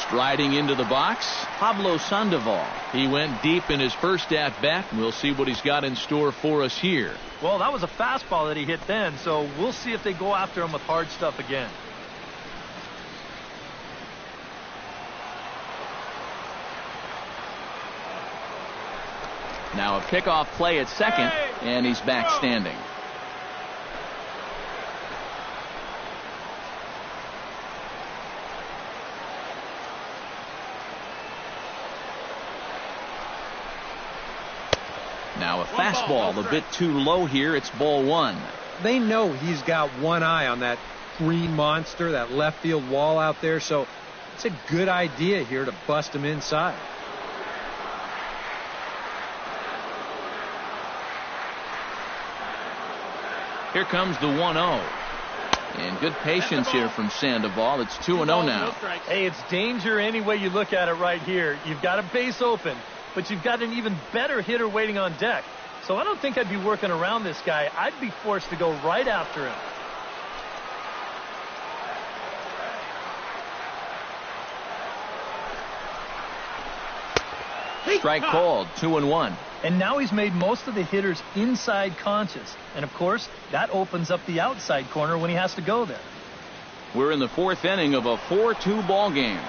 [SPEAKER 1] Striding into the box, Pablo Sandoval. He went deep in his first at-bat. We'll see what he's got in store for us here.
[SPEAKER 4] Well, that was a fastball that he hit then, so we'll see if they go after him with hard stuff again.
[SPEAKER 1] Now a pickoff play at second, and he's back standing. Now a fastball a bit too low here. It's ball one.
[SPEAKER 2] They know he's got one eye on that green monster, that left field wall out there, so it's a good idea here to bust him inside.
[SPEAKER 1] Here comes the 1-0. And good patience here from Sandoval. It's 2-0 now.
[SPEAKER 4] Hey, it's danger any way you look at it right here. You've got a base open, but you've got an even better hitter waiting on deck. So I don't think I'd be working around this guy. I'd be forced to go right after him.
[SPEAKER 1] Strike called. 2-1.
[SPEAKER 4] And now he's made most of the hitters inside conscious. And, of course, that opens up the outside corner when he has to go there.
[SPEAKER 1] We're in the fourth inning of a 4-2 ball game.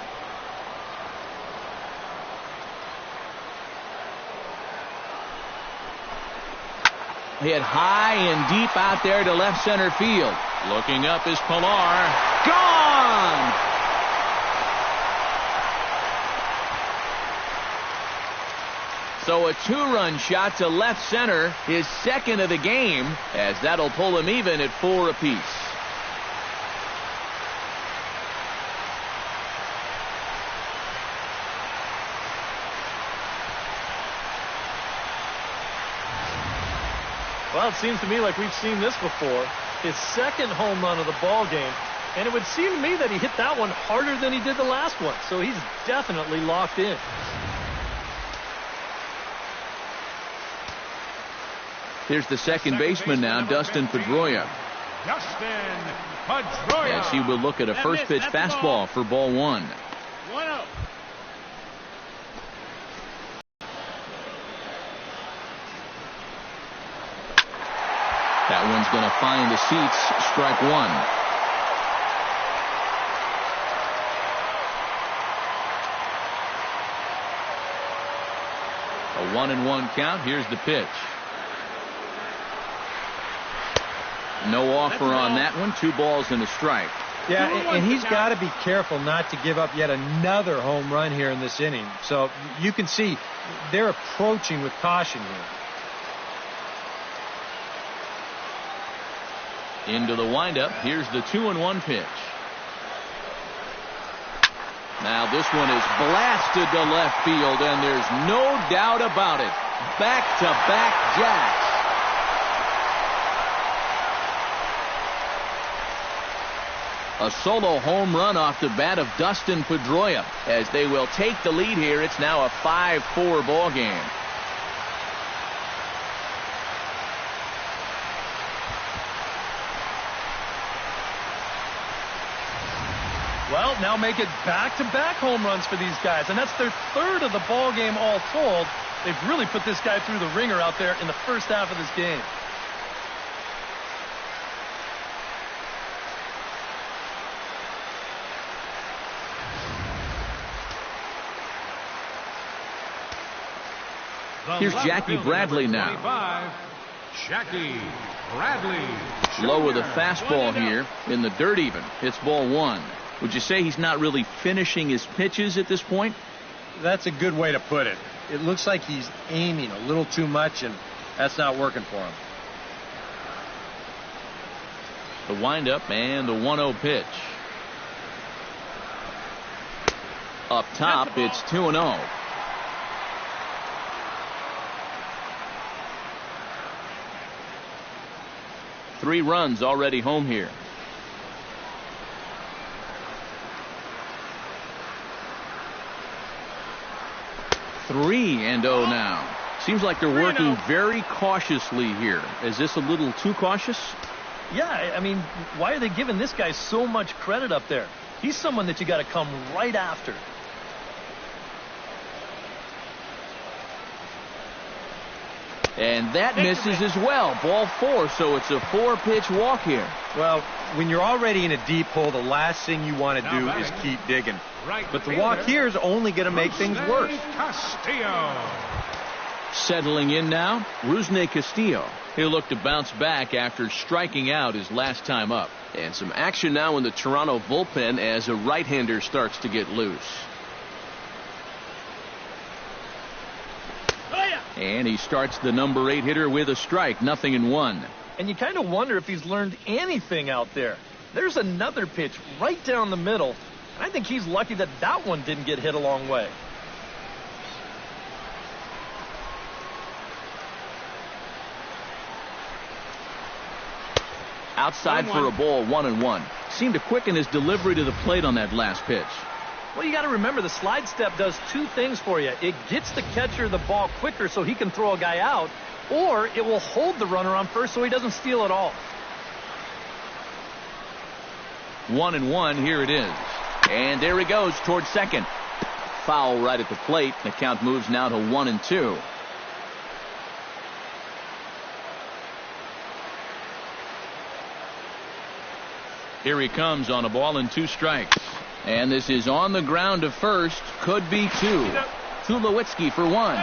[SPEAKER 1] Hit high and deep out there to left center field. Looking up is Pilar. Gone! So a two-run shot to left center, his second of the game, as that'll pull him even at 4 apiece.
[SPEAKER 4] Well, it seems to me like we've seen this before. His second home run of the ball game, and it would seem to me that he hit that one harder than he did the last one. So he's definitely locked in.
[SPEAKER 1] Here's the second baseman now, Dustin Pedroia. As he will look at a first pitch fastball for ball one.
[SPEAKER 5] 1-0.
[SPEAKER 1] That one's going to find the seats. Strike one. 1-1 count. Here's the pitch. No offer on that one. 2 balls and a strike.
[SPEAKER 2] Yeah, and he's got to be careful not to give up yet another home run here in this inning. So you can see they're approaching with caution here.
[SPEAKER 1] Into the windup. Here's the 2-1 pitch. Now this one is blasted to left field, and there's no doubt about it. Back-to-back jacks. A solo home run off the bat of Dustin Pedroia. As they will take the lead here, it's now a 5-4 ball game.
[SPEAKER 4] Well, now make it back-to-back home runs for these guys, and that's their 3rd of the ball game all told. They've really put this guy through the ringer out there in the first half of this game.
[SPEAKER 1] Here's Jackie Bradley now.
[SPEAKER 3] Jackie Bradley.
[SPEAKER 1] Low with a fastball here in the dirt even. It's ball 1. Would you say he's not really finishing his pitches at this point?
[SPEAKER 2] That's a good way to put it. It looks like he's aiming a little too much, and that's not working for him.
[SPEAKER 1] The windup and the 1-0 pitch. Up top, it's 2-0. Three runs already home here. Three and 0 now. Seems like they're working very cautiously here. Is this a little too cautious?
[SPEAKER 4] Yeah, I mean, why are they giving this guy so much credit up there? He's someone that you got to come right after.
[SPEAKER 1] And that misses as well. Ball 4, so it's a 4-pitch walk here.
[SPEAKER 2] Well, when you're already in a deep hole, the last thing you want to do is keep digging. But the walk here is only going to make things worse.
[SPEAKER 3] Castillo.
[SPEAKER 1] Settling in now, Rusney Castillo. He'll look to bounce back after striking out his last time up. And some action now in the Toronto bullpen as a right-hander starts to get loose. And he starts the number 8 hitter with a strike, 0-1.
[SPEAKER 4] And you kind of wonder if he's learned anything out there. There's another pitch right down the middle. And I think he's lucky that that one didn't get hit a long way.
[SPEAKER 1] Outside for a ball, 1-1. Seemed to quicken his delivery to the plate on that last pitch.
[SPEAKER 4] Well, you got to remember the slide step does two things for you. It gets the catcher the ball quicker so he can throw a guy out, or it will hold the runner on first so he doesn't steal it all.
[SPEAKER 1] 1-1, here it is. And there he goes towards second. Foul right at the plate. The count moves now to 1-2. Here he comes on a ball and 2 strikes. And this is on the ground to first. Could be 2. Tulowitzki for 1.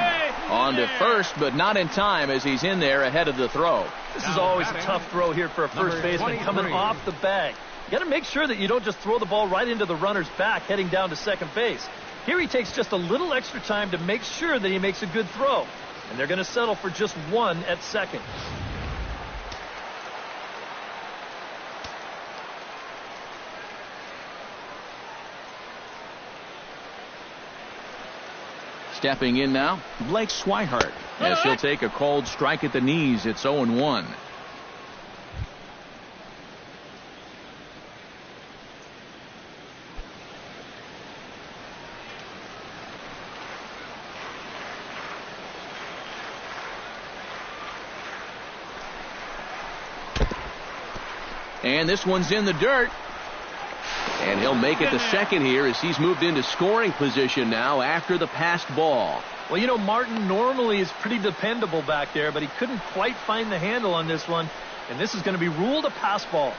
[SPEAKER 1] On to first, but not in time as he's in there ahead of the throw.
[SPEAKER 4] This is always a tough throw here for a first baseman coming off the bag. You got to make sure that you don't just throw the ball right into the runner's back heading down to second base. Here he takes just a little extra time to make sure that he makes a good throw. And they're going to settle for just 1 at second.
[SPEAKER 1] Stepping in now, Blake Swihart, as he'll take a cold strike at the knees. It's 0-1. And this one's in the dirt. And he'll make it to second here as he's moved into scoring position now after the passed ball.
[SPEAKER 4] Well, you know, Martin normally is pretty dependable back there, but he couldn't quite find the handle on this one. And this is going to be ruled a pass ball.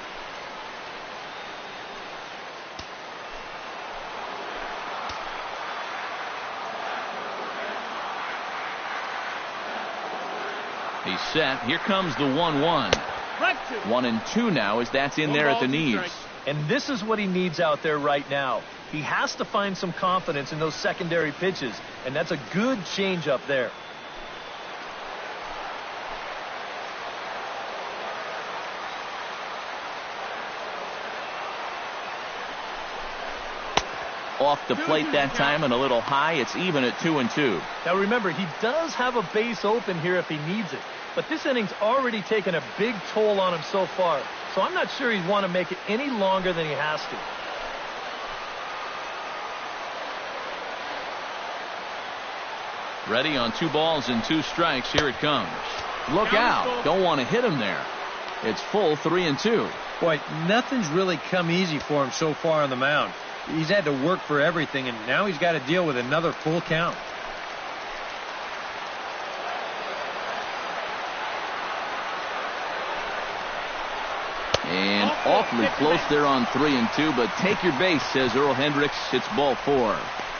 [SPEAKER 1] He's set. Here comes the 1-1. 1-2 now as that's in there at the knees.
[SPEAKER 4] And this is what he needs out there right now. He has to find some confidence in those secondary pitches, and that's a good changeup there.
[SPEAKER 1] Off the plate that time and a little high. It's even at 2-2.
[SPEAKER 4] Now remember, he does have a base open here if he needs it. But this inning's already taken a big toll on him so far. So I'm not sure he'd want to make it any longer than he has to.
[SPEAKER 1] Ready on 2 balls and 2 strikes. Here it comes. Look out. Don't want to hit him there. It's full 3-2.
[SPEAKER 2] Boy, nothing's really come easy for him so far on the mound. He's had to work for everything, and now he's got to deal with another full count.
[SPEAKER 1] And awfully close there on 3-2, but take your base, says Earl Hendricks. It's ball 4.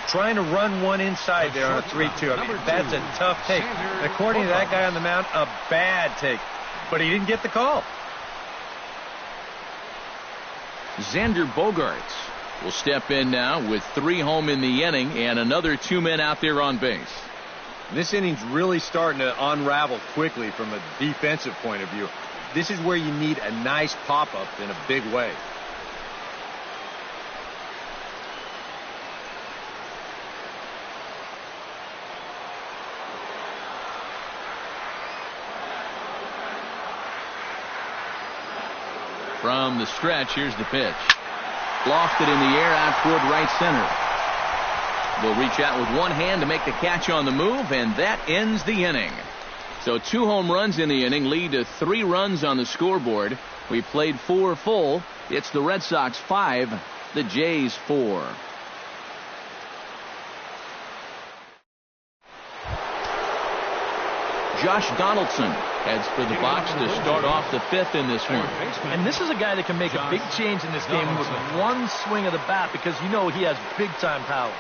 [SPEAKER 2] Trying to run one inside there on a 3-2. I mean, that's a tough take. According to that guy on the mound, a bad take. But he didn't get the call.
[SPEAKER 1] Xander Bogaerts will step in now with 3 home in the inning and another 2 men out there on base.
[SPEAKER 2] This inning's really starting to unravel quickly from a defensive point of view. This is where you need a nice pop-up in a big way.
[SPEAKER 1] From the stretch, here's the pitch. Lofted in the air out toward right center. Will reach out with one hand to make the catch on the move, and that ends the inning. So 2 home runs in the inning lead to 3 runs on the scoreboard. We played 4 full. It's the Red Sox 5, the Jays 4. Josh Donaldson heads for the box to start off the 5th in this one.
[SPEAKER 4] And this is a guy that can make a big change in this game with one swing of the bat, because you know he has big-time power.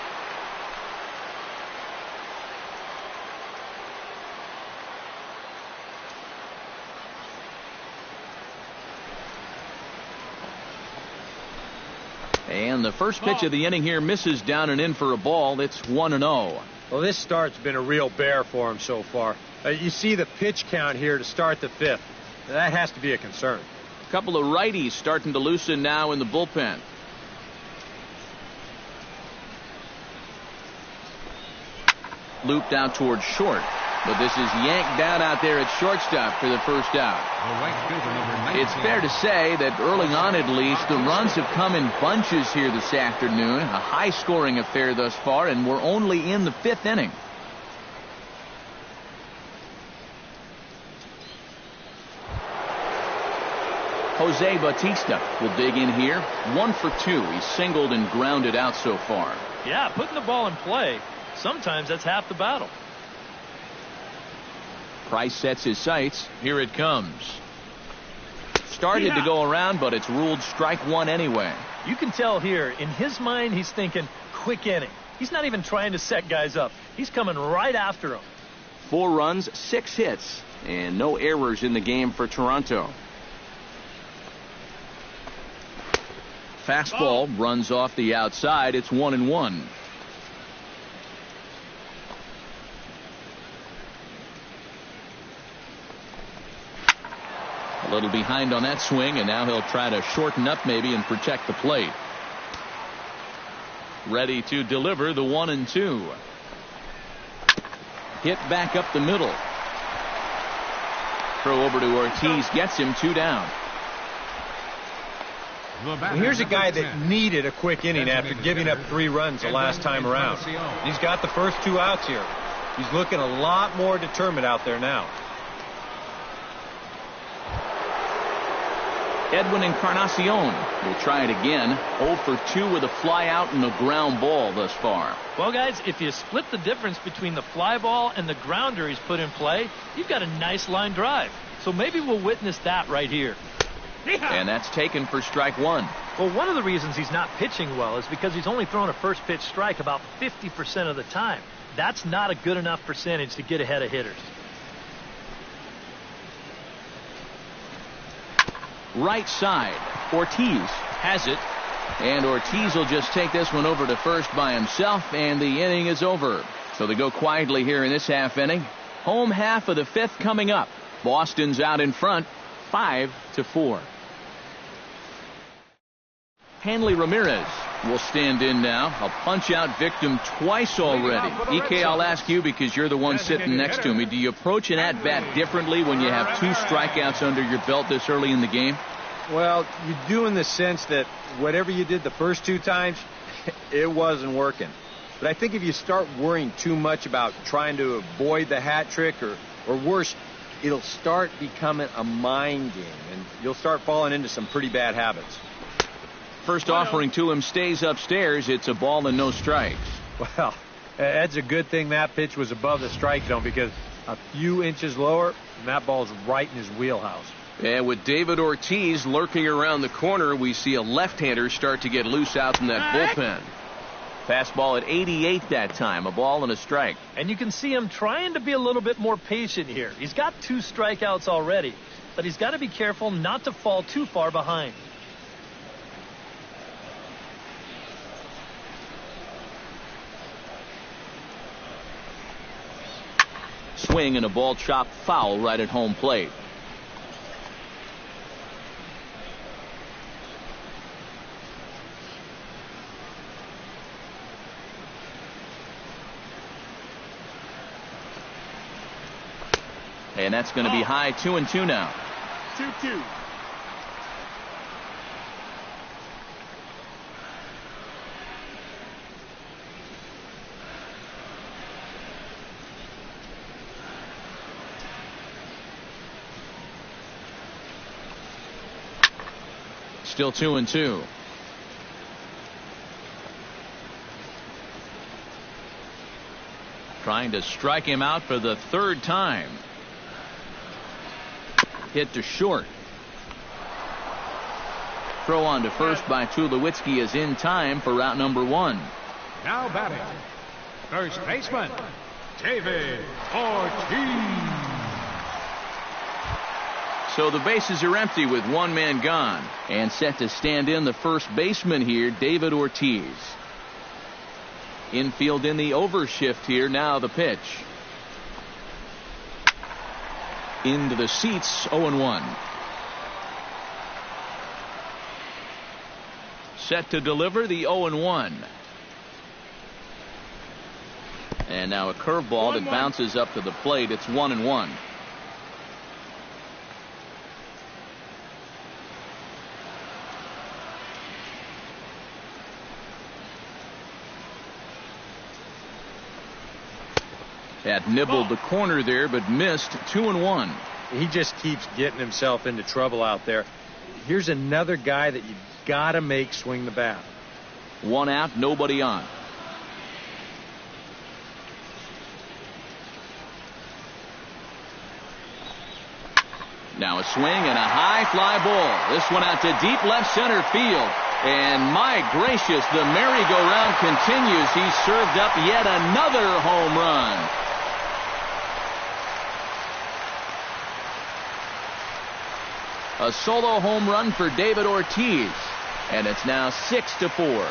[SPEAKER 1] And the first pitch of the inning here misses down and in for a ball. It's 1-0.
[SPEAKER 2] Well, this start's been a real bear for him so far. You see the pitch count here to start the 5th. That has to be a concern.
[SPEAKER 1] A couple of righties starting to loosen now in the bullpen. Looped out towards short. But this is yanked down out there at shortstop for the first out. It's fair to say that early on at least, the runs have come in bunches here this afternoon. A high-scoring affair thus far, and we're only in the 5th inning. Jose Bautista will dig in here. 1 for 2. He's singled and grounded out so far.
[SPEAKER 4] Yeah, putting the ball in play, sometimes that's half the battle.
[SPEAKER 1] Price sets his sights. Here it comes. Started to go around, but it's ruled strike 1 anyway.
[SPEAKER 4] You can tell here, in his mind, he's thinking quick inning. He's not even trying to set guys up. He's coming right after them.
[SPEAKER 1] 4 runs, 6 hits, and no errors in the game for Toronto. Fastball runs off the outside. It's 1-1. A little behind on that swing, and now he'll try to shorten up maybe and protect the plate. Ready to deliver the 1-2. Hit back up the middle. Throw over to Ortiz, gets him 2 down.
[SPEAKER 2] And here's a guy that needed a quick inning after giving up 3 runs the last time around. He's got the first 2 outs here. He's looking a lot more determined out there now.
[SPEAKER 1] Edwin Encarnacion will try it again. 0 for 2 with a fly out and a ground ball thus far.
[SPEAKER 4] Well, guys, if you split the difference between the fly ball and the grounder he's put in play, you've got a nice line drive. So maybe we'll witness that right here.
[SPEAKER 1] And that's taken for strike 1.
[SPEAKER 4] Well, one of the reasons he's not pitching well is because he's only thrown a first pitch strike about 50% of the time. That's not a good enough percentage to get ahead of hitters.
[SPEAKER 1] right side. Ortiz has it. And Ortiz will just take this one over to first by himself, and the inning is over. So they go quietly here in this half inning. Home half of the fifth coming up. Boston's out in front, 5-4. Hanley Ramirez will stand in now. A punch-out victim twice already. EK, I'll ask you because you're the one sitting next to me. Do you approach an at-bat differently when you have 2 strikeouts under your belt this early in the game?
[SPEAKER 2] Well, you do in the sense that whatever you did the first 2 times, it wasn't working. But I think if you start worrying too much about trying to avoid the hat trick or worse, it'll start becoming a mind game, and you'll start falling into some pretty bad habits.
[SPEAKER 1] First offering to him stays upstairs. It's a ball and no strikes.
[SPEAKER 2] Well, that's a good thing that pitch was above the strike zone, because a few inches lower, and that ball's right in his wheelhouse.
[SPEAKER 6] And with David Ortiz lurking around the corner, we see a left-hander start to get loose out in that bullpen.
[SPEAKER 1] Fastball at 88 that time. A ball and a strike.
[SPEAKER 4] And you can see him trying to be a little bit more patient here. He's got 2 strikeouts already, but he's got to be careful not to fall too far behind.
[SPEAKER 1] Swing and a ball chopped foul right at home plate. And that's going to be high, 2-2 now.
[SPEAKER 5] 2-2.
[SPEAKER 1] Still 2-2. Trying to strike him out for the 3rd time. Hit to short. Throw on to first by Tulowitzki is in time for route number 1.
[SPEAKER 3] Now batting, first baseman, David Ortiz.
[SPEAKER 1] So the bases are empty with 1 man gone. And set to stand in the first baseman here, David Ortiz. Infield in the overshift here. Now the pitch. Into the seats, 0-1. Set to deliver the 0-1. And now a curveball that bounces up to the plate. It's 1-1. Had nibbled the corner there, but missed. 2-1.
[SPEAKER 2] He just keeps getting himself into trouble out there. Here's another guy that you gotta make swing the bat.
[SPEAKER 1] 1 out, nobody on. Now a swing and a high fly ball. This one out to deep left center field. And my gracious, the merry-go-round continues. He served up yet another home run. A solo home run for David Ortiz. And it's now 6-4.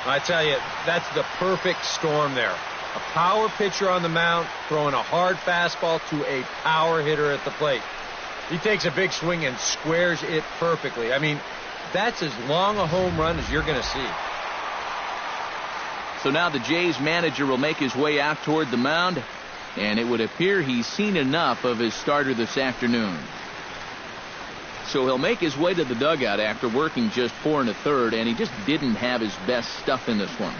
[SPEAKER 2] I tell you, that's the perfect storm there. A power pitcher on the mound throwing a hard fastball to a power hitter at the plate. He takes a big swing and squares it perfectly. I mean, that's as long a home run as you're going to see.
[SPEAKER 1] So now the Jays manager will make his way out toward the mound, and it would appear he's seen enough of his starter this afternoon. So he'll make his way to the dugout after working just 4 1/3, and he just didn't have his best stuff in this one.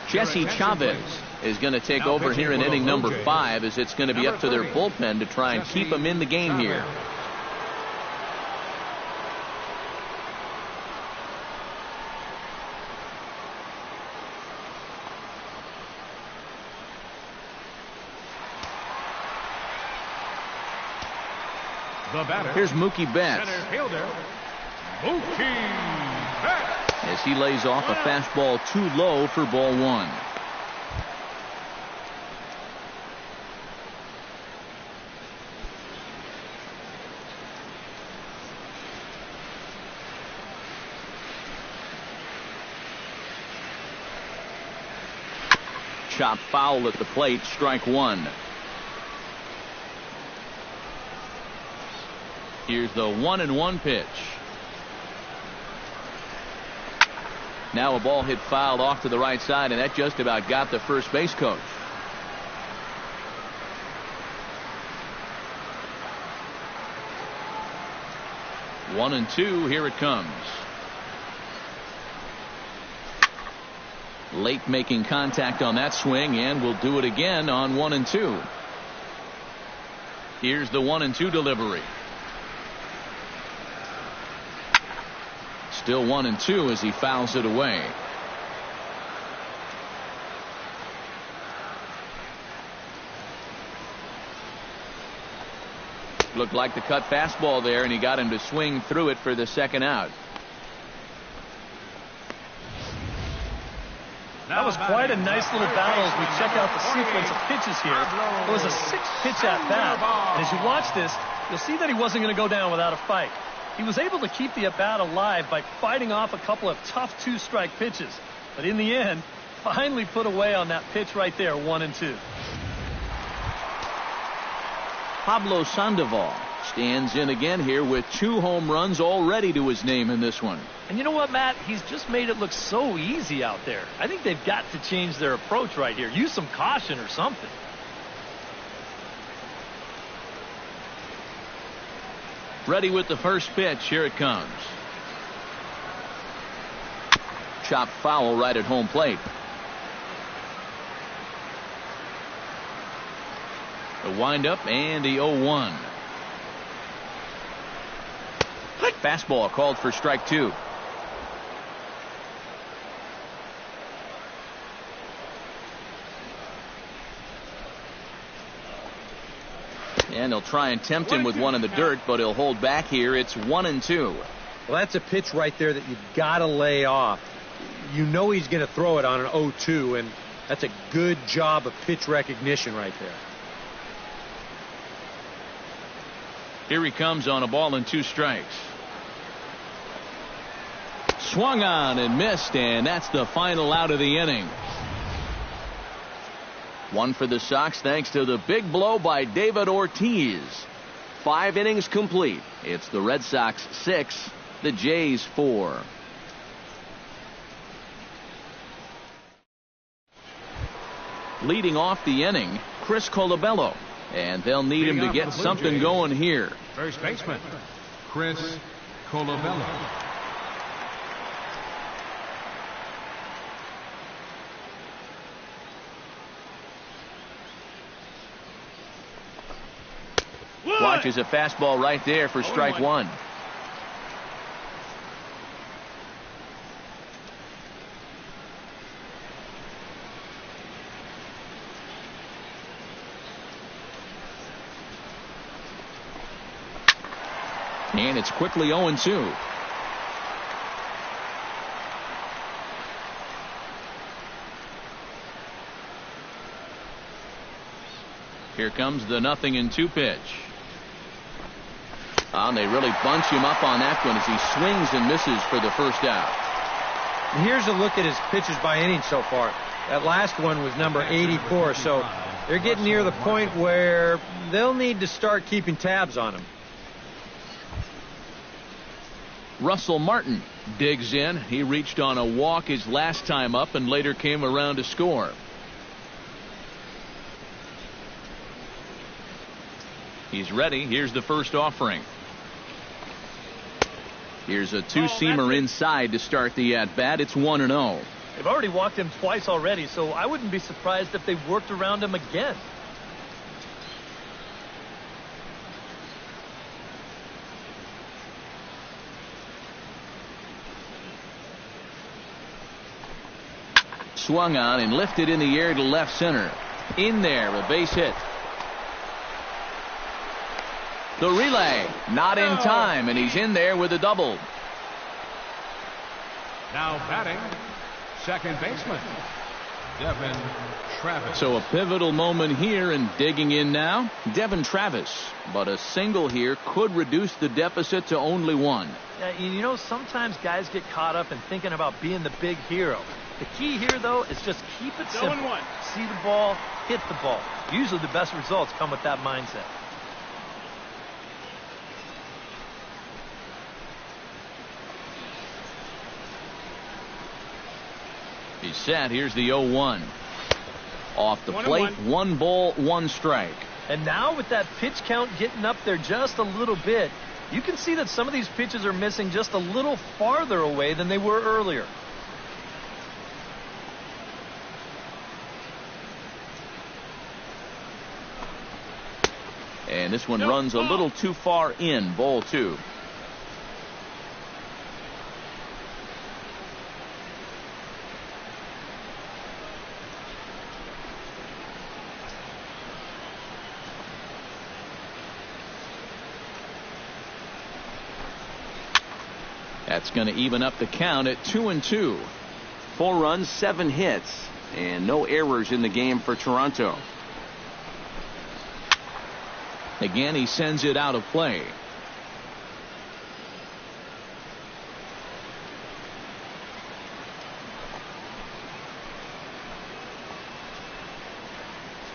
[SPEAKER 1] Jesse Chavez is going to take over here in inning number 5, as it's going to be up to their bullpen to try and keep him in the game here.
[SPEAKER 3] The batter.
[SPEAKER 1] Here's Mookie Betts.
[SPEAKER 3] Center fielder, Mookie Betts.
[SPEAKER 1] As he lays off a fastball too low for ball one. Chop foul at the plate, strike one. Here's the 1-1 pitch. Now a ball hit fouled off to the right side, and that just about got the first base coach. One and two, here it comes. Late making contact on that swing, and will do it again on 1 and 2. Here's the 1 and 2 delivery. Still 1 and 2 as he fouls it away. Looked like the cut fastball there, and he got him to swing through it for the second out.
[SPEAKER 4] That was quite a nice little battle as we check out the sequence of pitches here. It was a 6-pitch at bat. And as you watch this, you'll see that he wasn't going to go down without a fight. He was able to keep the at-bat alive by fighting off a couple of tough 2-strike pitches. But in the end, finally put away on that pitch right there, 1 and 2.
[SPEAKER 1] Pablo Sandoval stands in again here with 2 home runs already to his name in this one.
[SPEAKER 4] And you know what, Matt? He's just made it look so easy out there. I think they've got to change their approach right here. Use some caution or something.
[SPEAKER 1] Ready with the first pitch. Here it comes. Chopped foul right at home plate. The windup and the 0-1. Fastball called for strike 2. And they'll try and tempt him with one in the dirt, but he'll hold back here. It's 1 and 2.
[SPEAKER 2] Well, that's a pitch right there that you've got to lay off. You know he's going to throw it on an 0-2, and that's a good job of pitch recognition right there.
[SPEAKER 1] Here he comes on a ball and 2 strikes. Swung on and missed, and that's the final out of the inning. 1 for the Sox thanks to the big blow by David Ortiz. 5 innings complete. It's the Red Sox 6, the Jays 4. Leading off the inning, Chris Colabello. And they'll need him to get something going here.
[SPEAKER 3] First baseman, Chris Colabello.
[SPEAKER 1] Watches a fastball right there for strike 1. And it's quickly 0-2. Here comes the 0-2 pitch. And they really bunch him up on that one as he swings and misses for the first out.
[SPEAKER 2] And here's a look at his pitches by inning so far. That last one was number 84, so they're getting near the point where they'll need to start keeping tabs on him.
[SPEAKER 1] Russell Martin digs in. He reached on a walk his last time up and later came around to score. He's ready. Here's the first offering. Here's a 2-seamer inside to start the at-bat. It's 1-0.
[SPEAKER 4] They've already walked him twice already, so I wouldn't be surprised if they worked around him again.
[SPEAKER 1] Swung on and lifted in the air to left center. In there, a base hit. The relay, not in time, and he's in there with a double.
[SPEAKER 3] Now batting, second baseman, Devin Travis.
[SPEAKER 1] So a pivotal moment here, and digging in now, Devin Travis. But a single here could reduce the deficit to only one.
[SPEAKER 4] Yeah, you know, sometimes guys get caught up in thinking about being the big hero. The key here, though, is just keep it simple. See the ball, hit the ball. Usually the best results come with that mindset.
[SPEAKER 1] He's set. Here's the 0-1. Off the plate, 1 ball, 1 strike.
[SPEAKER 4] And now with that pitch count getting up there just a little bit, you can see that some of these pitches are missing just a little farther away than they were earlier.
[SPEAKER 1] And this one runs a little too far in. Ball 2. That's going to even up the count at 2-2. 4 runs, 7 hits, and no errors in the game for Toronto. Again, he sends it out of play.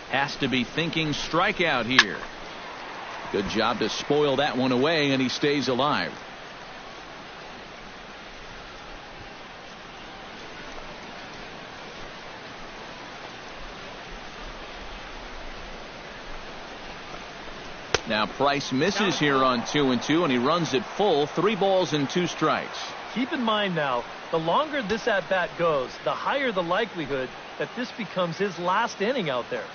[SPEAKER 1] Has to be thinking strikeout here. Good job to spoil that one away, and he stays alive. Now Price misses here on 2-2, and he runs it full. 3 balls and 2 strikes.
[SPEAKER 4] Keep in mind now, the longer this at-bat goes, the higher the likelihood that this becomes his last inning out there.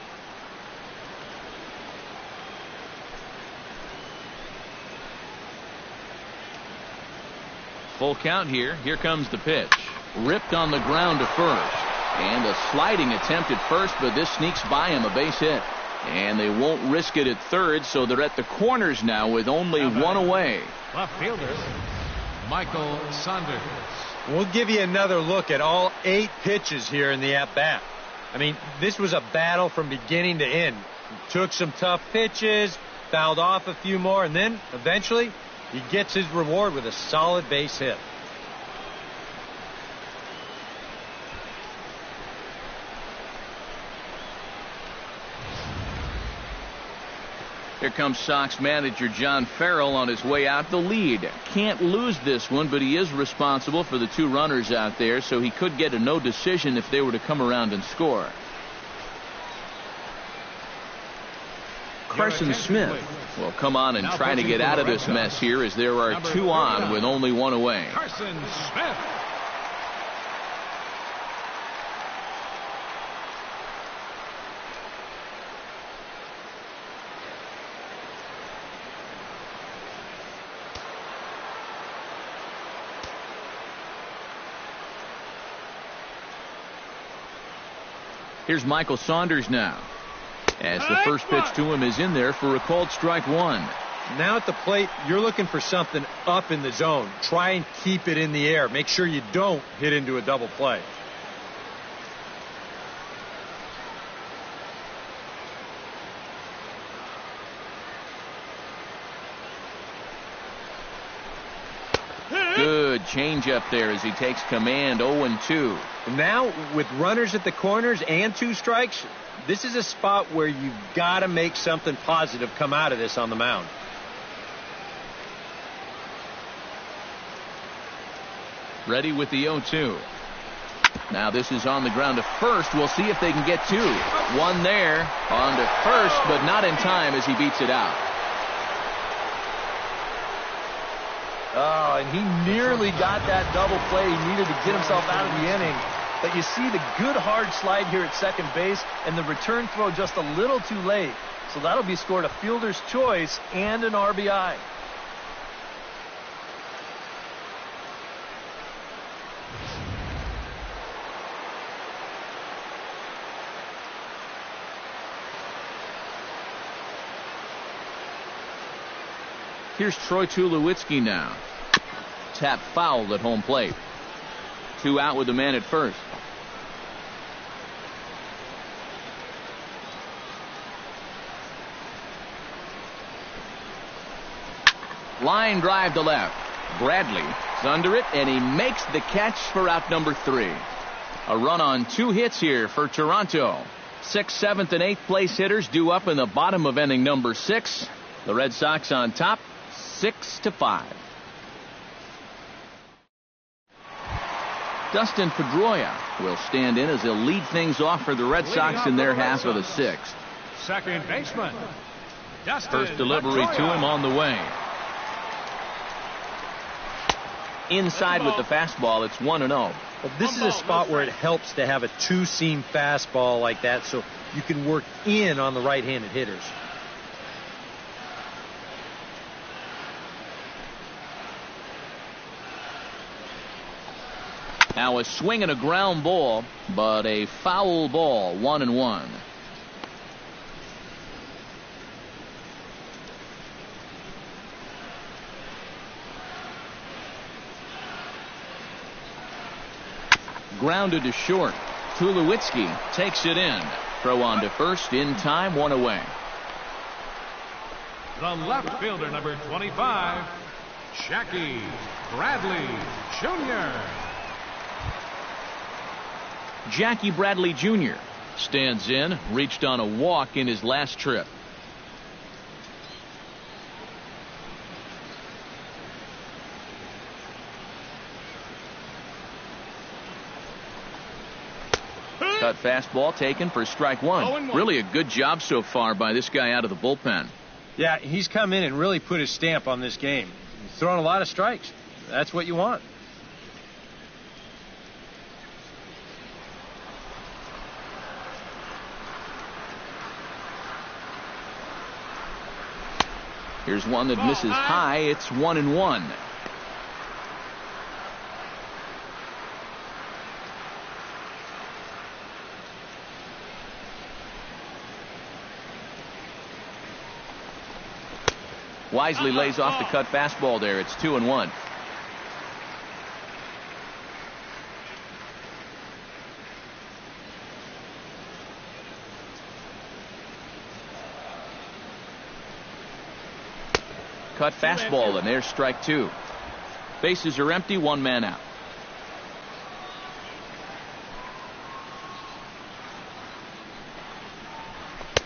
[SPEAKER 1] Full count here. Here comes the pitch. Ripped on the ground to first. And a sliding attempt at first, but this sneaks by him, a base hit. And they won't risk it at third, so they're at the corners now with only 1 away.
[SPEAKER 3] Left fielder, Michael Saunders.
[SPEAKER 2] We'll give you another look at all 8 pitches here in the at-bat. I mean, this was a battle from beginning to end. He took some tough pitches, fouled off a few more, and then eventually he gets his reward with a solid base hit.
[SPEAKER 1] Here comes Sox manager John Farrell on his way out the lead. Can't lose this one, but he is responsible for the 2 runners out there, so he could get a no decision if they were to come around and score. Carson Smith will come on and try to get out of this mess here as there are 2 on with only 1 away.
[SPEAKER 3] Carson Smith.
[SPEAKER 1] Here's Michael Saunders now, as the first pitch to him is in there for a called strike 1.
[SPEAKER 2] Now at the plate, you're looking for something up in the zone. Try and keep it in the air. Make sure you don't hit into a double play.
[SPEAKER 1] Good changeup there as he takes command. 0-2.
[SPEAKER 2] Now, with runners at the corners and 2 strikes, this is a spot where you've got to make something positive come out of this on the mound.
[SPEAKER 1] Ready with the 0-2. Now this is on the ground to first. We'll see if they can get 2. 1 there on to first, but not in time as he beats it out.
[SPEAKER 4] Oh, and he nearly got that double play he needed to get himself out of the inning. But you see the good hard slide here at second base and the return throw just a little too late. So that'll be scored a fielder's choice and an RBI.
[SPEAKER 1] Here's Troy Tulowitzki now. Tap foul at home plate. 2 out with the man at first. Line drive to left. Bradley is under it, and he makes the catch for out number 3. A run on 2 hits here for Toronto. 6th, 7th, and 8th place hitters due up in the bottom of inning number 6. The Red Sox on top, 6-5. Dustin Pedroia will stand in as he'll lead things off for the Red Sox in their half of the 6th.
[SPEAKER 3] Second baseman, Dustin
[SPEAKER 1] First delivery
[SPEAKER 3] Pedroia.
[SPEAKER 1] to him on the way. Inside with the fastball, it's 1-0.
[SPEAKER 2] Well, this is a spot where it helps to have a 2-seam fastball like that so you can work in on the right-handed hitters.
[SPEAKER 1] Now a swing and a ground ball, but a foul ball, 1-1. Grounded to short. Tulowitzki takes it in. Throw on to first in time, 1 away.
[SPEAKER 3] The left fielder, number 25, Jackie Bradley Jr.
[SPEAKER 1] Jackie Bradley Jr. stands in, reached on a walk in his last trip. Cut fastball taken for strike 1. Really a good job so far by this guy out of the bullpen.
[SPEAKER 2] Yeah, he's come in and really put his stamp on this game. He's thrown a lot of strikes. That's what you want.
[SPEAKER 1] Here's one that misses high. It's 1-1. Wisely lays off the cut fastball there. It's 2-1. Cut fastball, and there's strike 2. Bases are empty, 1 man out.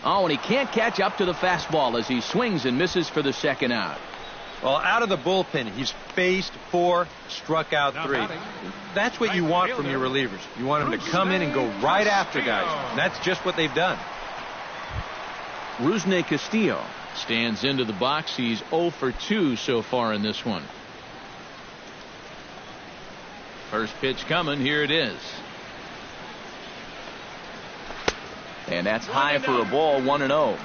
[SPEAKER 1] Oh, and he can't catch up to the fastball as he swings and misses for the 2nd out.
[SPEAKER 2] Well, out of the bullpen, he's faced 4, struck out 3. That's what you want from your relievers. You want them to come in and go right after guys. And that's just what they've done.
[SPEAKER 1] Rusney Castillo stands into the box. He's 0 for 2 so far in this one. First pitch coming. Here it is. And that's high for a ball, 1-0.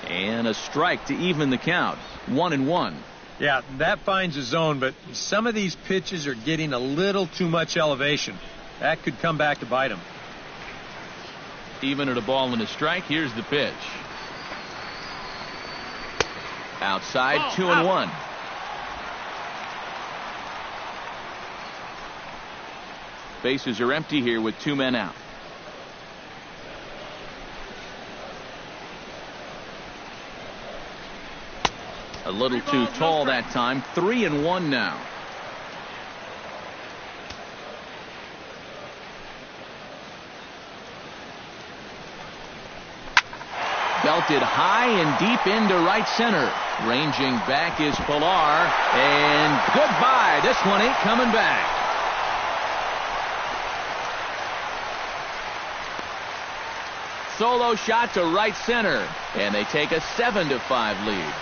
[SPEAKER 1] And a strike to even the count, 1-1.
[SPEAKER 2] Yeah, that finds a zone, but some of these pitches are getting a little too much elevation. That could come back to bite him.
[SPEAKER 1] Even at a ball and a strike, here's the pitch. Outside, 2-1. Bases are empty here with 2 men out. A little too tall that time. 3-1 now. Belted high and deep into right center. Ranging back is Pilar. And goodbye. This one ain't coming back. Solo shot to right center. And they take a 7-5 lead.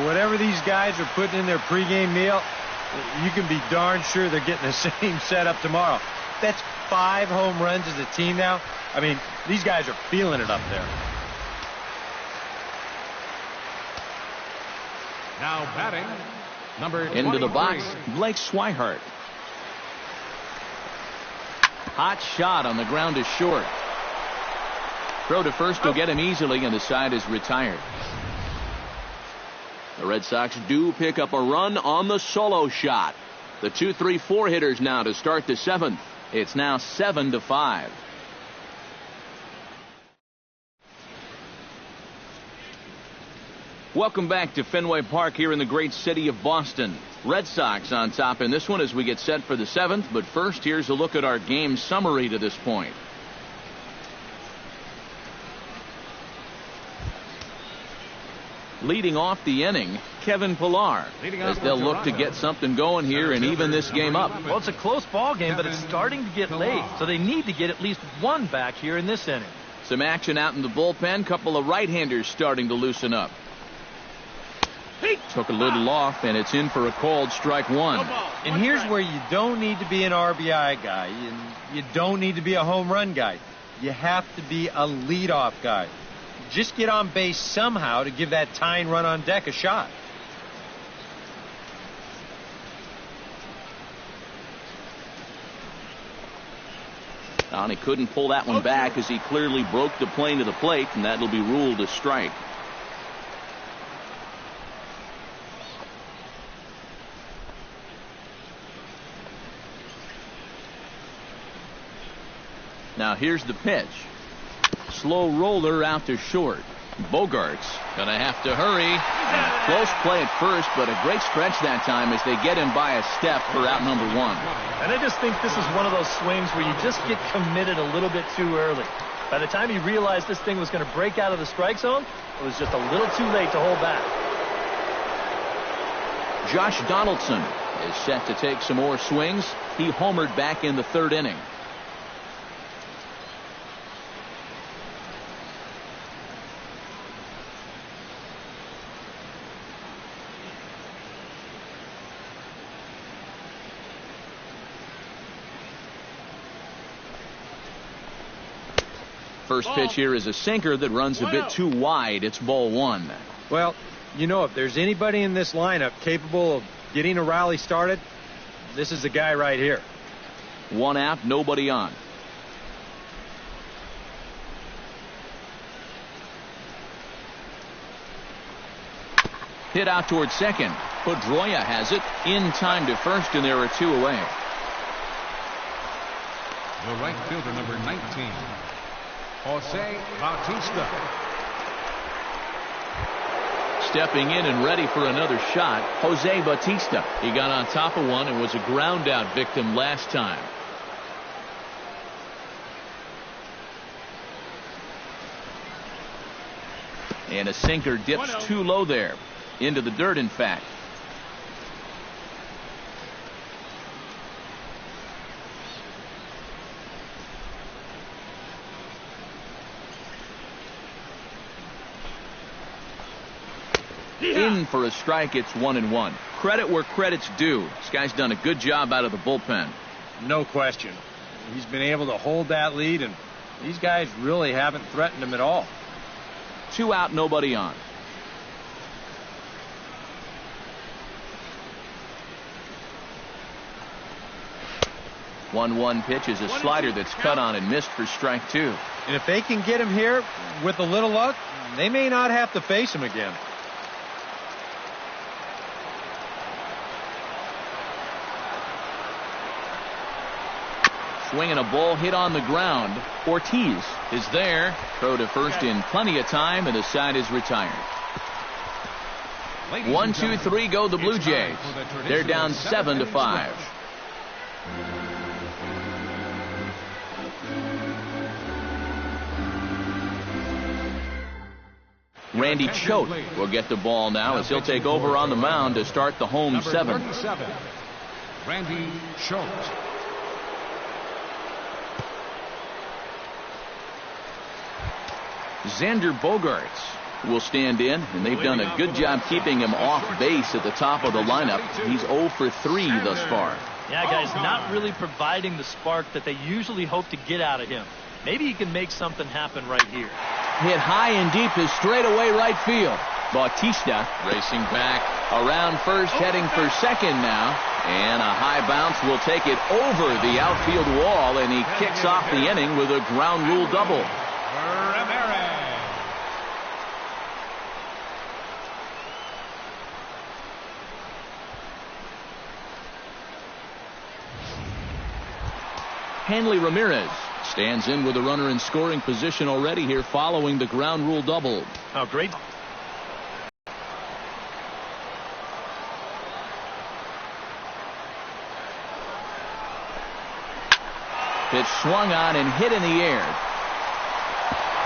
[SPEAKER 2] Whatever these guys are putting in their pregame meal, you can be darn sure they're getting the same setup tomorrow. That's 5 home runs as a team now. I mean, these guys are feeling it up there.
[SPEAKER 3] Now batting, number 23.
[SPEAKER 1] Into the box, Blake Swihart. Hot shot on the ground is short. Throw to first will get him easily, and the side is retired. The Red Sox do pick up a run on the solo shot. The 2-3-4 hitters now to start the 7th. It's now 7-5. Welcome back to Fenway Park here in the great city of Boston. Red Sox on top in this one as we get set for the 7th. But first, here's a look at our game summary to this point. Leading off the inning, Kevin Pillar, as they'll look to get something going here and even this game up.
[SPEAKER 4] Well, it's a close ball game, but it's starting to get late, so they need to get at least one back here in this inning.
[SPEAKER 1] Some action out in the bullpen. Couple of right-handers starting to loosen up. Took a little off, and it's in for a called strike one.
[SPEAKER 2] And here's where you don't need to be an RBI guy, and you don't need to be a home run guy. You have to be a leadoff guy. Just get on base somehow to give that tying run on deck a shot.
[SPEAKER 1] And he couldn't pull that one back as he clearly broke the plane to the plate, and that'll be ruled a strike. Now here's the pitch. Slow roller out to short. Bogarts gonna have to hurry. Close play at first, but a great stretch that time as they get him by a step for out number 1.
[SPEAKER 4] And I just think this is one of those swings where you just get committed a little bit too early. By the time he realized this thing was going to break out of the strike zone, it was just a little too late to hold back.
[SPEAKER 1] Josh Donaldson is set to take some more swings. He homered back in the 3rd inning. First pitch here is a sinker that runs a bit too wide. It's ball 1.
[SPEAKER 2] Well, you know, if there's anybody in this lineup capable of getting a rally started, this is the guy right here.
[SPEAKER 1] 1 out, nobody on. Hit out towards second. Pedroia has it in time to first, and there are 2 away.
[SPEAKER 3] The right fielder, number 19. Jose Bautista.
[SPEAKER 1] Stepping in and ready for another shot, Jose Bautista. He got on top of one and was a ground out victim last time. And a sinker dips too low there. Into the dirt, in fact. In for a strike. It's 1-1. Credit where credit's due. This guy's done a good job out of the bullpen.
[SPEAKER 2] No question. He's been able to hold that lead, and these guys really haven't threatened him at all.
[SPEAKER 1] 2 out, nobody on. One pitch is a slider that's cut on and missed for strike 2.
[SPEAKER 2] And if they can get him here with a little luck, they may not have to face him again.
[SPEAKER 1] Swinging a ball hit on the ground. Ortiz is there. Throw to first in plenty of time, and the side is retired. 1, 2, 3 go the Blue Jays. They're down 7-5. Randy Choate will get the ball now as he'll take over on the mound to start the home 7th.
[SPEAKER 3] Randy Choate.
[SPEAKER 1] Xander Bogaerts will stand in, and they've done a good job keeping him off base at the top of the lineup. He's 0 for 3 thus far.
[SPEAKER 4] Yeah, guys, not really providing the spark that they usually hope to get out of him. Maybe he can make something happen right here.
[SPEAKER 1] Hit high and deep is straightaway right field. Bautista racing back around first, heading for second now. And a high bounce will take it over the outfield wall, and he kicks off the inning with a ground rule double. Hanley Ramirez stands in with a runner in scoring position already here following the ground rule double.
[SPEAKER 4] Oh, great.
[SPEAKER 1] Pitch swung on and hit in the air.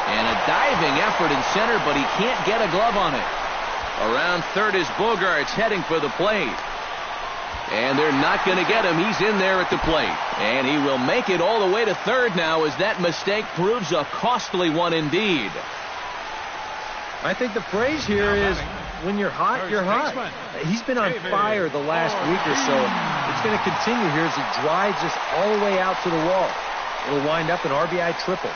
[SPEAKER 1] And a diving effort in center, but he can't get a glove on it. Around third is Bogarts heading for the plate. And they're not going to get him. He's in there at the plate. And he will make it all the way to third now as that mistake proves a costly one indeed.
[SPEAKER 2] I think the phrase here is, when you're hot, you're hot. He's been on fire the last week or so. It's going to continue here as he drives this all the way out to the wall. It'll wind up an RBI triple.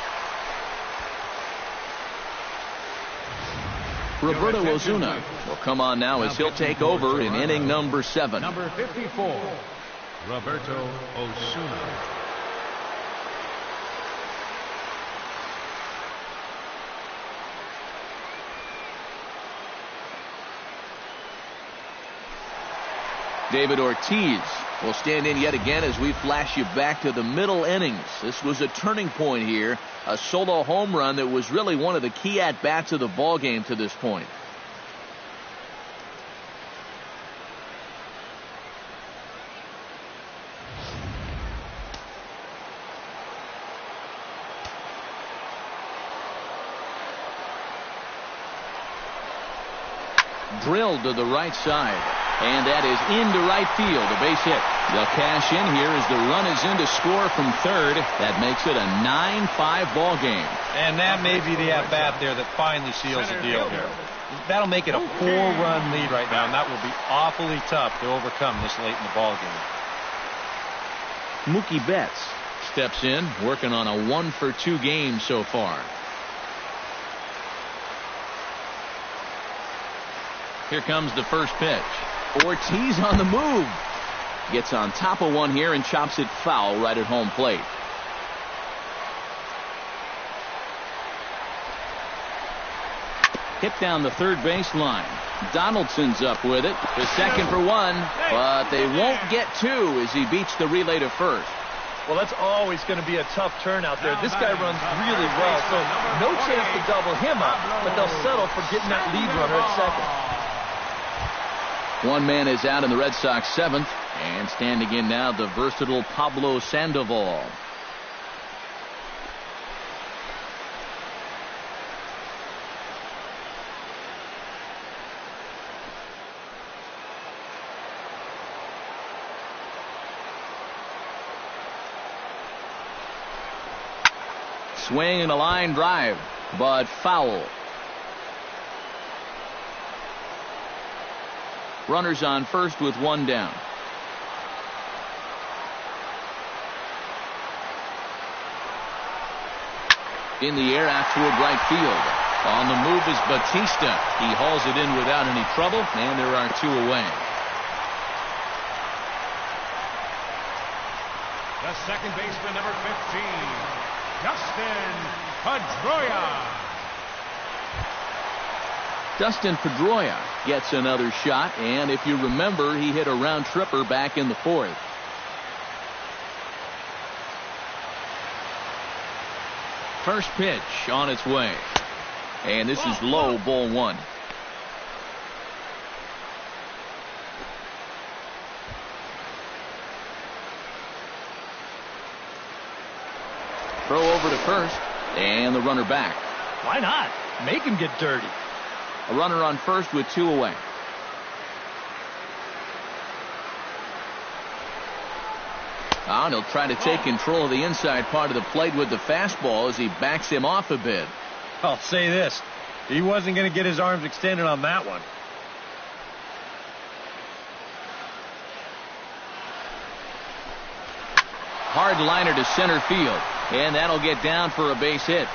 [SPEAKER 1] Roberto Ozuna will come on now as he'll take over in inning number 7.
[SPEAKER 3] Number 54, Roberto Osuna.
[SPEAKER 1] David Ortiz will stand in yet again as we flash you back to the middle innings. This was a turning point here. A solo home run that was really one of the key at-bats of the ball game to this point. Drilled to the right side. And that is into right field, a base hit. They'll cash in here as the run is in to score from third. That makes it a 9-5 ball game.
[SPEAKER 2] And that may be the at-bat there that finally seals the deal here. That'll make it a 4-run lead right now, and that will be awfully tough to overcome this late in the ball game.
[SPEAKER 1] Mookie Betts steps in, working on a 1-for-2 game so far. Here comes the first pitch. Ortiz on the move. Gets on top of one here and chops it foul right at home plate. Hit down the third baseline. Donaldson's up with it. The second for one, but they won't get two as he beats the relay to first.
[SPEAKER 4] Well, that's always going to be a tough turn out there. This guy runs really well, so no chance to double him up, but they'll settle for getting that lead runner at second.
[SPEAKER 1] One man is out in the Red Sox 7th, and standing in now the versatile Pablo Sandoval. Swing and a line drive, but foul. Runners on first with one down. In the air out toward right field. On the move is Bautista. He hauls it in without any trouble, and there are two away.
[SPEAKER 3] The second baseman, number 15, Dustin Pedroia.
[SPEAKER 1] Dustin Pedroia gets another shot, and if you remember, he hit a round tripper back in the fourth. First pitch on its way, and this is low, ball one. Throw over to first, and the runner back.
[SPEAKER 4] Why not? Make him get dirty.
[SPEAKER 1] A runner on first with two away. And he'll try to take control of the inside part of the plate with the fastball as he backs him off a bit.
[SPEAKER 2] I'll say this. He wasn't going to get his arms extended on that one.
[SPEAKER 1] Hard liner to center field. And that'll get down for a base hit.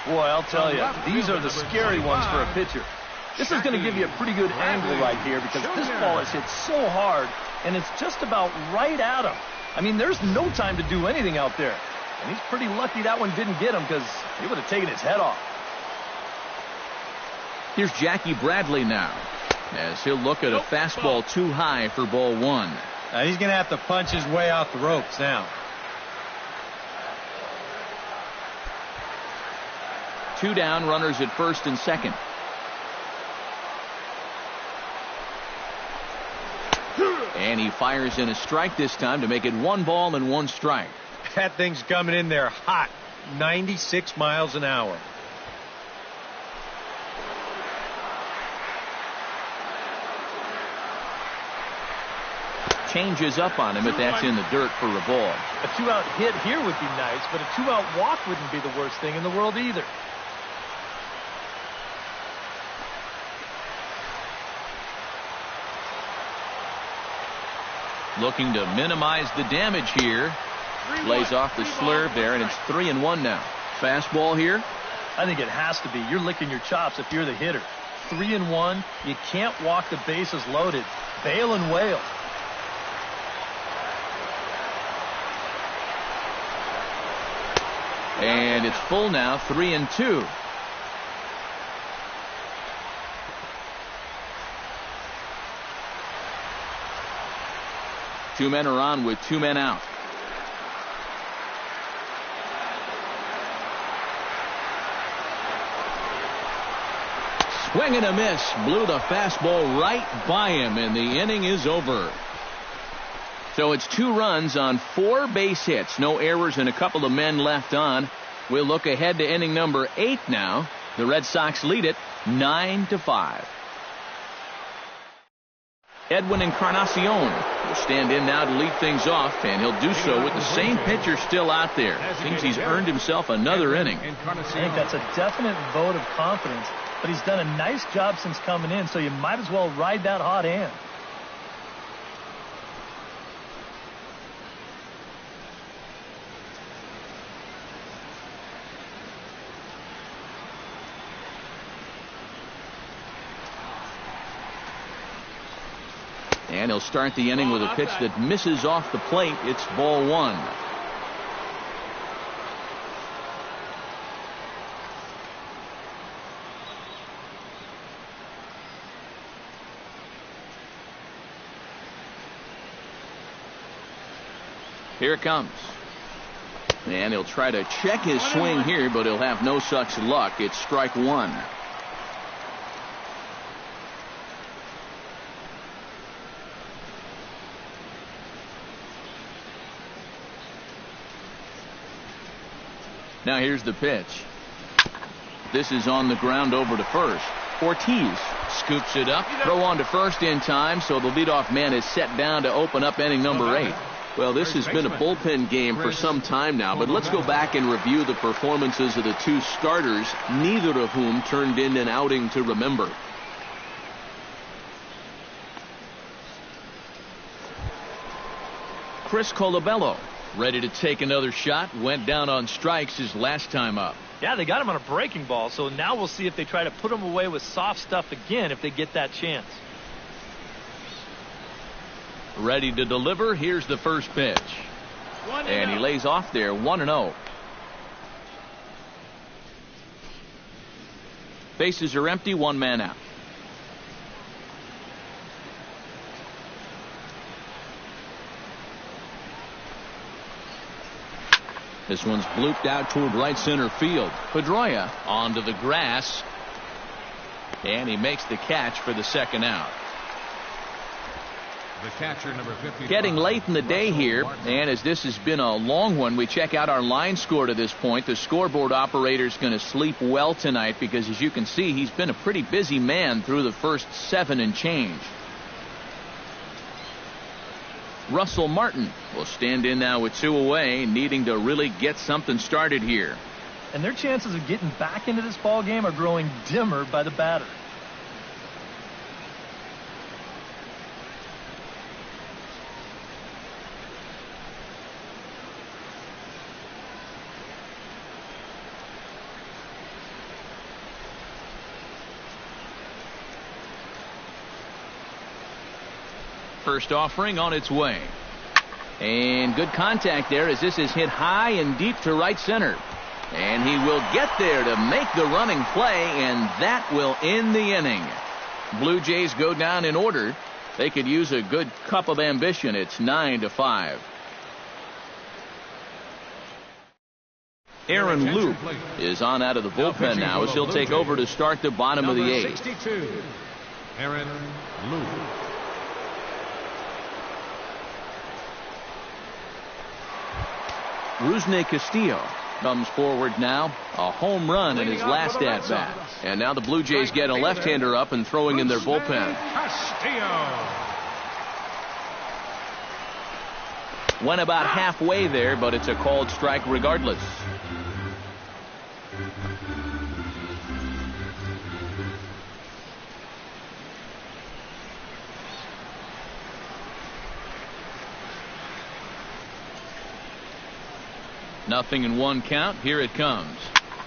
[SPEAKER 4] Boy, I'll tell you, these are the scary ones for a pitcher. This is going to give you a pretty good angle right here because this ball is hit so hard, and it's just about right at him. I mean, there's no time to do anything out there. And he's pretty lucky that one didn't get him because he would have taken his head off.
[SPEAKER 1] Here's Jackie Bradley now, as he'll look at a fastball too high for ball one.
[SPEAKER 2] He's going to have to punch his way off the ropes now.
[SPEAKER 1] 2 down, runners at first and second. And he fires in a strike this time to make it 1 ball and 1 strike.
[SPEAKER 2] That thing's coming in there hot, 96 miles an hour.
[SPEAKER 1] Changes up on him if that's in the dirt for a ball.
[SPEAKER 4] A 2-out hit here would be nice, but a 2-out walk wouldn't be the worst thing in the world either.
[SPEAKER 1] Looking to minimize the damage here. Lays off the slurve there, and it's 3-1 now. Fastball here.
[SPEAKER 4] I think it has to be. You're licking your chops if you're the hitter. 3-1. You can't walk the bases loaded. Bail and wail.
[SPEAKER 1] And it's full now, 3-2. Two men are on with 2 men out. Swing and a miss. Blew the fastball right by him, and the inning is over. So it's 2 runs on 4 base hits. No errors and a couple of men left on. We'll look ahead to inning number 8 now. The Red Sox lead it 9-5. Edwin Encarnacion will stand in now to lead things off, and he'll do so with the same pitcher still out there. Seems he's earned himself another inning.
[SPEAKER 4] I think that's a definite vote of confidence, but he's done a nice job since coming in, so you might as well ride that hot hand.
[SPEAKER 1] And he'll start the inning with a pitch that misses off the plate. It's ball 1. Here it comes. And he'll try to check his swing here, but he'll have no such luck. It's strike 1. Now here's the pitch. This is on the ground over to first. Ortiz scoops it up. Throw on to first in time, so the leadoff man is set down to open up inning number 8. Well, this has been a bullpen game for some time now, but let's go back and review the performances of the 2 starters, neither of whom turned in an outing to remember. Chris Colabello, ready to take another shot, went down on strikes his last time up.
[SPEAKER 4] Yeah, they got him on a breaking ball, so now we'll see if they try to put him away with soft stuff again if they get that chance.
[SPEAKER 1] Ready to deliver. Here's the first pitch. And he lays off there, 1-0. Bases are empty, 1 man out. This one's blooped out toward right center field. Pedroia onto the grass. And he makes the catch for the second out.
[SPEAKER 3] The catcher, number 50.
[SPEAKER 1] Getting late in the day here, and as this has been a long one, we check out our line score to this point. The scoreboard operator's going to sleep well tonight because, as you can see, he's been a pretty busy man through the first 7 and change. Russell Martin will stand in now with 2 away, needing to really get something started here.
[SPEAKER 4] And their chances of getting back into this ball game are growing dimmer by the batter.
[SPEAKER 1] first offering on its way. And good contact there as this is hit high and deep to right center. And he will get there to make the running play, and that will end the inning. Blue Jays go down in order. They could use a good cup of ambition. It's 9-5. Aaron Loop is on out of the bullpen now as he'll take over to start the bottom of the eighth.
[SPEAKER 3] 62, Aaron Loop.
[SPEAKER 1] Rusney Castillo comes forward now. A home run in his last at-bat. And now the Blue Jays get a left-hander up and throwing in their bullpen.
[SPEAKER 3] Castillo.
[SPEAKER 1] Went about halfway there, but it's a called strike regardless. Nothing in one count. Here it comes.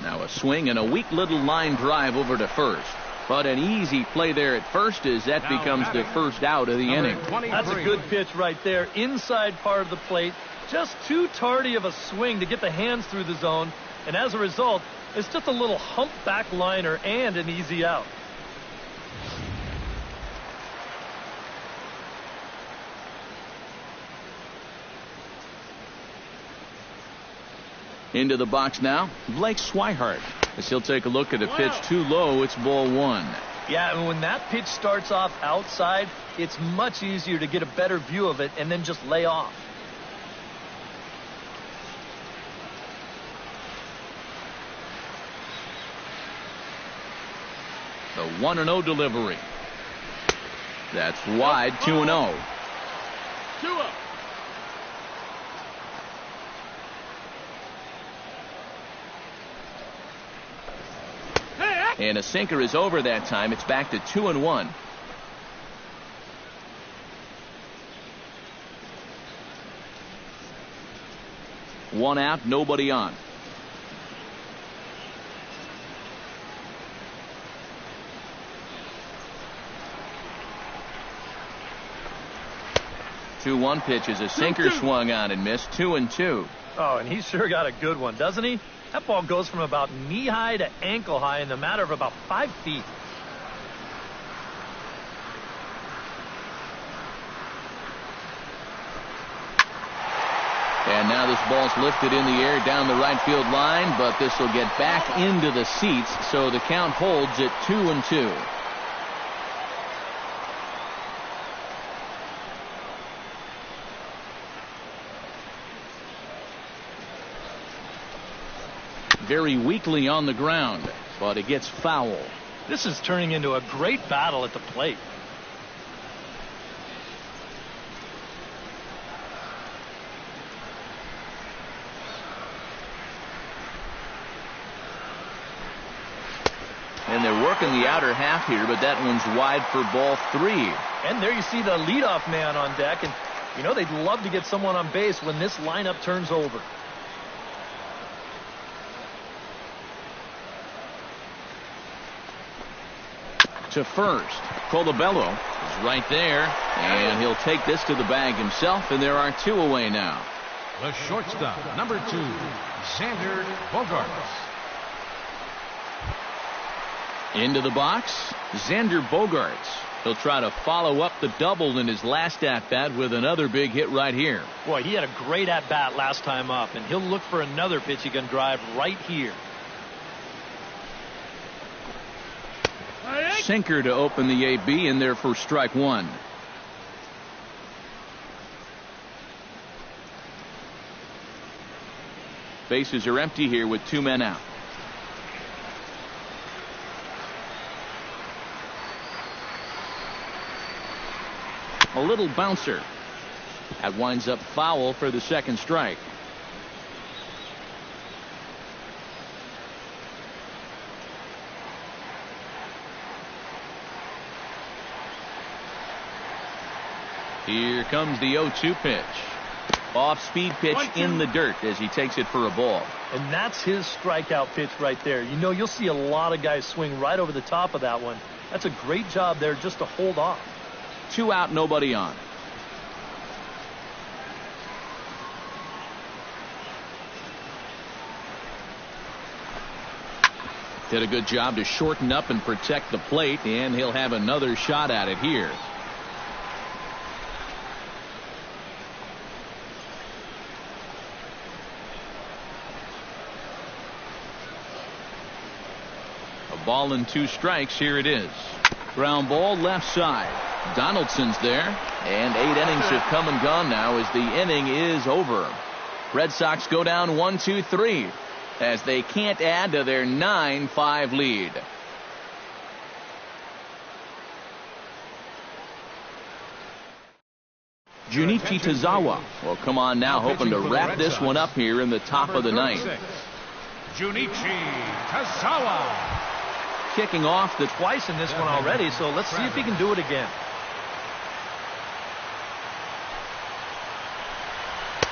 [SPEAKER 1] Now a swing and a weak little line drive over to first. But an easy play there at first as that becomes the first out of the inning.
[SPEAKER 4] That's a good pitch right there. Inside part of the plate. Just too tardy of a swing to get the hands through the zone. And as a result, it's just a little humpback liner and an easy out.
[SPEAKER 1] Into the box now, Blake Swihart. As he'll take a look at a pitch too low, it's ball one.
[SPEAKER 4] Yeah, and when that pitch starts off outside, it's much easier to get a better view of it and then just lay off.
[SPEAKER 1] The 1-0 delivery. That's wide, 2-0.
[SPEAKER 5] 2-0.
[SPEAKER 1] And a sinker is over that time. It's back to 2-1. One out, nobody on. Two-one pitch is a sinker swung on and missed. 2-2.
[SPEAKER 4] Oh, and he's sure got a good one, doesn't he? That ball goes from about knee-high to ankle-high in the matter of about 5 feet.
[SPEAKER 1] And now this ball's lifted in the air down the right field line, but this will get back into the seats, so the count holds at 2-2. Very weakly on the ground, but it gets foul.
[SPEAKER 4] This is turning into a great battle at the plate.
[SPEAKER 1] And they're working the outer half here, but that one's wide for ball 3.
[SPEAKER 4] And there you see the leadoff man on deck, and you know they'd love to get someone on base when this lineup turns over.
[SPEAKER 1] To first. Colabello is right there, and he'll take this to the bag himself, and there are 2 away now.
[SPEAKER 3] The shortstop, number 2, Xander Bogaerts.
[SPEAKER 1] Into the box, Xander Bogaerts. He'll try to follow up the double in his last at-bat with another big hit right here.
[SPEAKER 4] Boy, he had a great at-bat last time up, and he'll look for another pitch he can drive right here.
[SPEAKER 1] Sinker to open the AB in there for strike 1. Bases are empty here with 2 men out. A little bouncer. That winds up foul for the second strike. Here comes the 0-2 pitch. Off-speed pitch in the dirt as he takes it for a ball.
[SPEAKER 4] And that's his strikeout pitch right there. You know, you'll see a lot of guys swing right over the top of that one. That's a great job there just to hold off.
[SPEAKER 1] 2 out, nobody on. Did a good job to shorten up and protect the plate, and he'll have another shot at it here. A ball and 2 strikes. Here it is. Ground ball left side. Donaldson's there, and 8 innings have come and gone now as the inning is over. Red Sox go down 1-2-3 as they can't add to their 9-5 lead. Junichi Tazawa will come on now, hoping to wrap this one up here in the top of the 9th.
[SPEAKER 3] Junichi Tazawa.
[SPEAKER 1] Kicking off the
[SPEAKER 4] Twice in this one already, so let's see if he can do it again.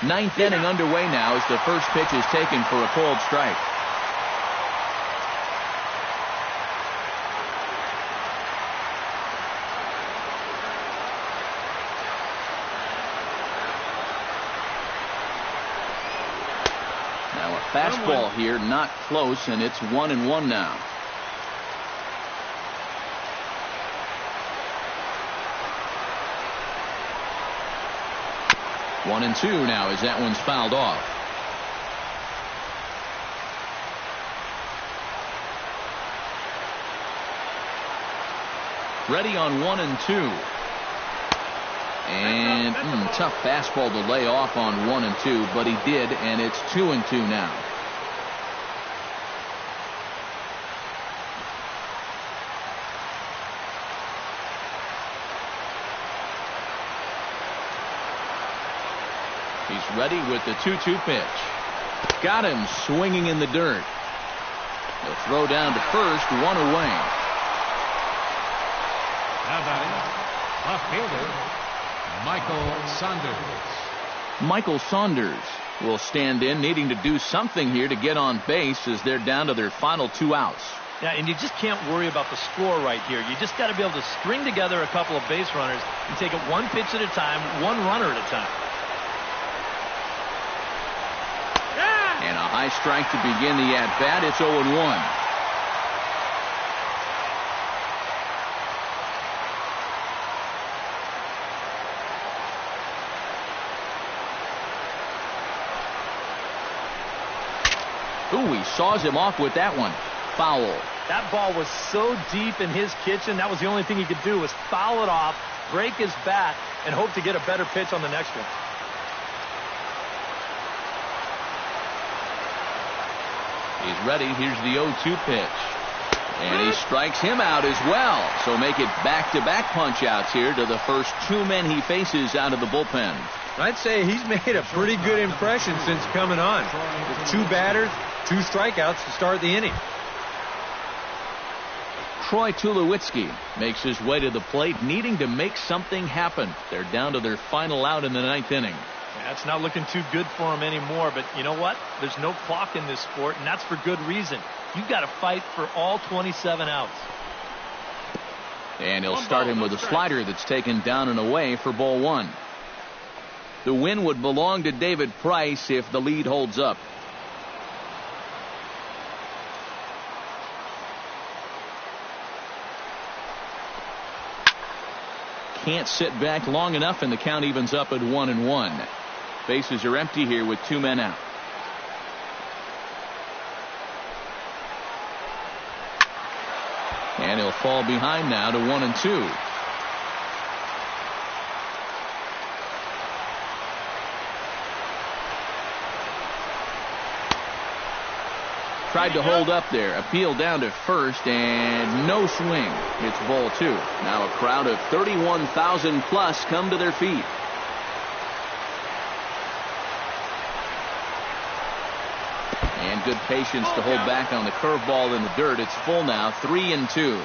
[SPEAKER 1] 9th inning underway now as the first pitch is taken for a called strike. Now a fastball here, not close, and it's 1-1 now. One and 2 now as that one's fouled off. Ready on 1 and 2. And tough fastball to lay off on 1 and 2, but he did, and it's 2 and 2 now. He's ready with the 2-2 pitch. Got him swinging in the dirt. He'll throw down to first, 1 away.
[SPEAKER 3] Now batting, left fielder, Michael Saunders.
[SPEAKER 1] Michael Saunders will stand in, needing to do something here to get on base as they're down to their final 2 outs.
[SPEAKER 4] Yeah, and you just can't worry about the score right here. You just got to be able to string together a couple of base runners and take it 1 pitch at a time, 1 runner at a time.
[SPEAKER 1] And a high strike to begin the at-bat. It's 0-1. Ooh, he saws him off with that one. Foul.
[SPEAKER 4] That ball was so deep in his kitchen, that was the only thing he could do was foul it off, break his bat, and hope to get a better pitch on the next one.
[SPEAKER 1] He's ready. Here's the 0-2 pitch. And he strikes him out as well. So make it back-to-back punch-outs here to the first 2 men he faces out of the bullpen.
[SPEAKER 2] I'd say he's made a pretty good impression since coming on. With 2 batters, 2 strikeouts to start the inning.
[SPEAKER 1] Troy Tulowitzki makes his way to the plate, needing to make something happen. They're down to their final out in the 9th inning.
[SPEAKER 4] That's not looking too good for him anymore, but you know what? There's no clock in this sport, and that's for good reason. You've got to fight for all 27 outs.
[SPEAKER 1] And he'll start him with a slider that's taken down and away for ball 1. The win would belong to David Price if the lead holds up. Can't sit back long enough, and the count evens up at 1-1. Bases are empty here with 2 men out. And he'll fall behind now to 1-2. Tried to hold up there. Appeal down to first, and no swing. It's ball 2. Now a crowd of 31,000 plus come to their feet. And good patience to hold back on the curveball in the dirt. It's full now, 3-2.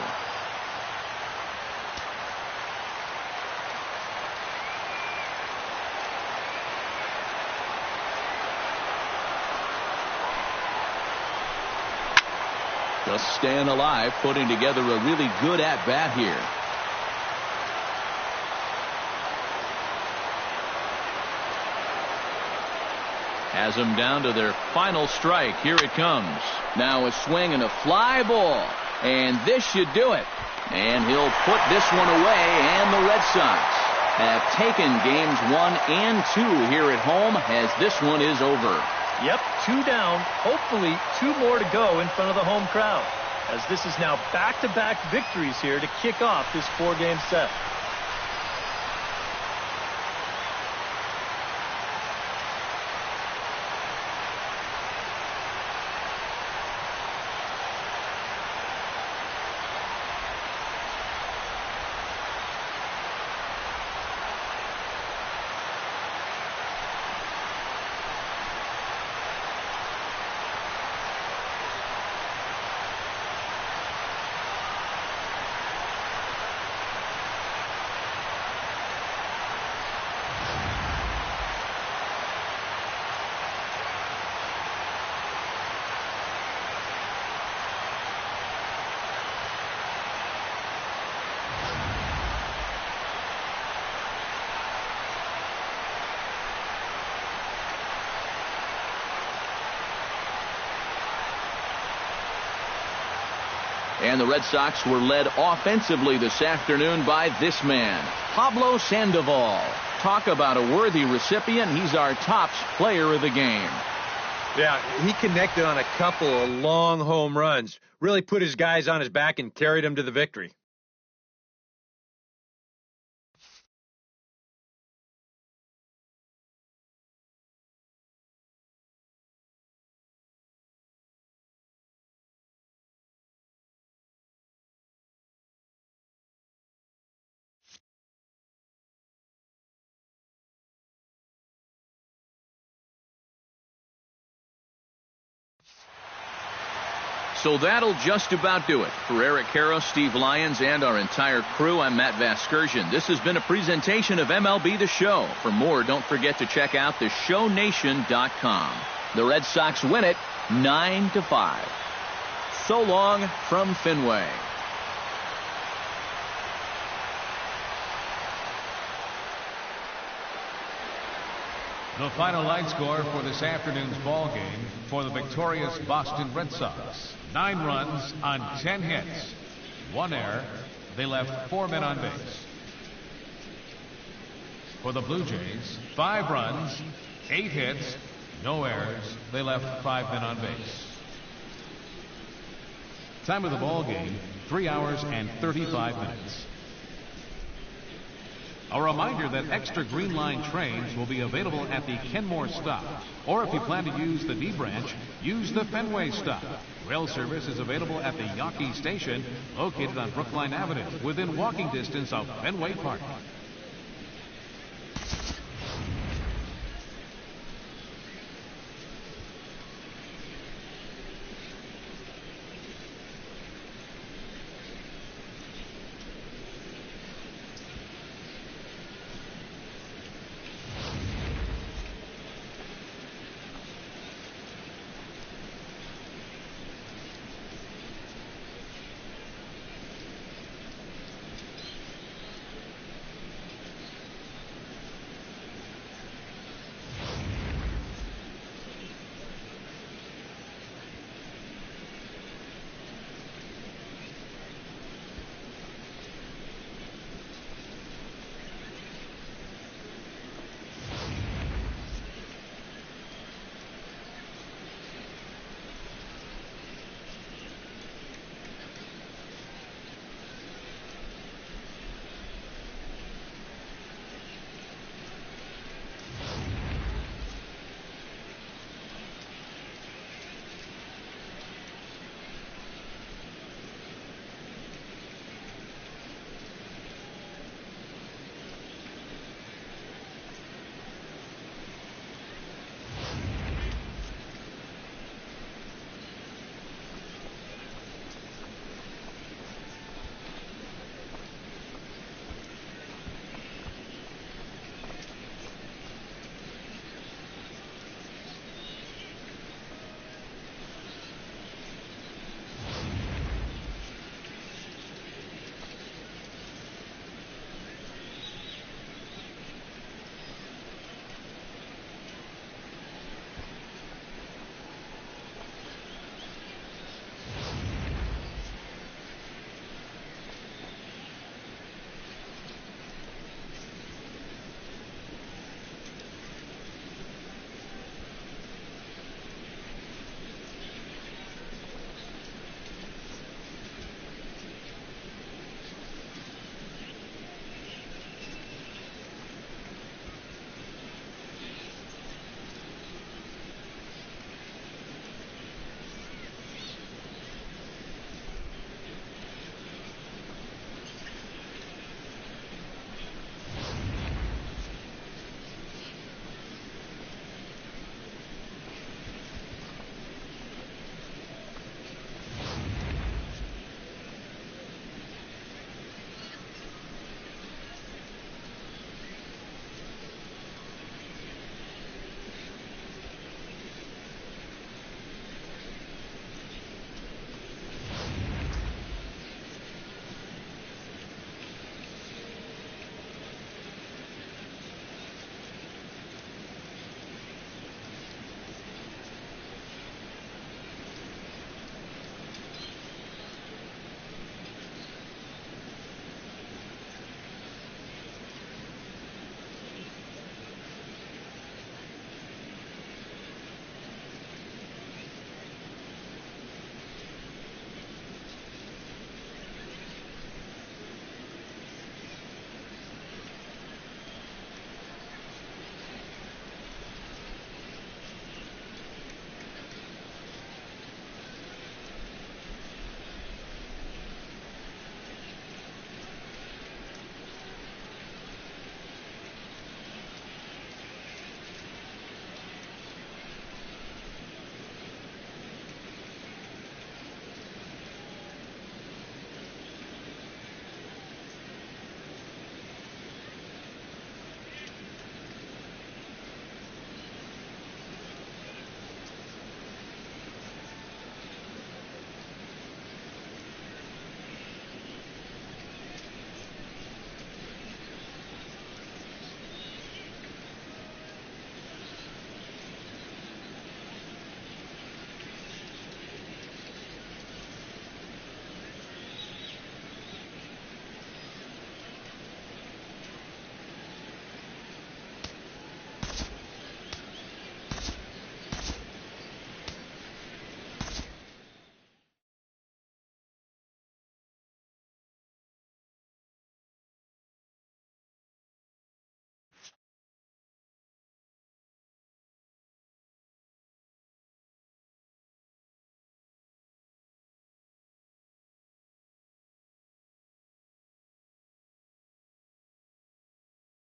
[SPEAKER 1] Just staying alive, putting together a really good at-bat here. Has them down to their final strike. Here it comes. Now a swing and a fly ball. And this should do it. And he'll put this one away, and the Red Sox have taken games 1 and 2 here at home as this one is over.
[SPEAKER 4] Yep, 2 down. Hopefully 2 more to go in front of the home crowd, as this is now back-to-back victories here to kick off this 4-game set.
[SPEAKER 1] And the Red Sox were led offensively this afternoon by this man, Pablo Sandoval. Talk about a worthy recipient. He's our tops player of the game.
[SPEAKER 2] Yeah, he connected on a couple of long home runs. Really put his guys on his back and carried them to the victory.
[SPEAKER 1] So that'll just about do it. For Eric Harrow, Steve Lyons, and our entire crew, I'm Matt Vasgersian. This has been a presentation of MLB The Show. For more, don't forget to check out theshownation.com. The Red Sox win it 9-5. So long from Fenway.
[SPEAKER 3] The final line score for this afternoon's ball game for the victorious Boston Red Sox. 9 runs on 10 hits. 1 error. They left 4 men on base. For the Blue Jays, 5 runs, 8 hits, no errors. They left 5 men on base. Time of the ball game, 3 hours and 35 minutes. A reminder that extra Green Line trains will be available at the Kenmore stop. Or if you plan to use the D branch, use the Fenway stop. Rail service is available at the Yawkey Station, located on Brookline Avenue, within walking distance of Fenway Park.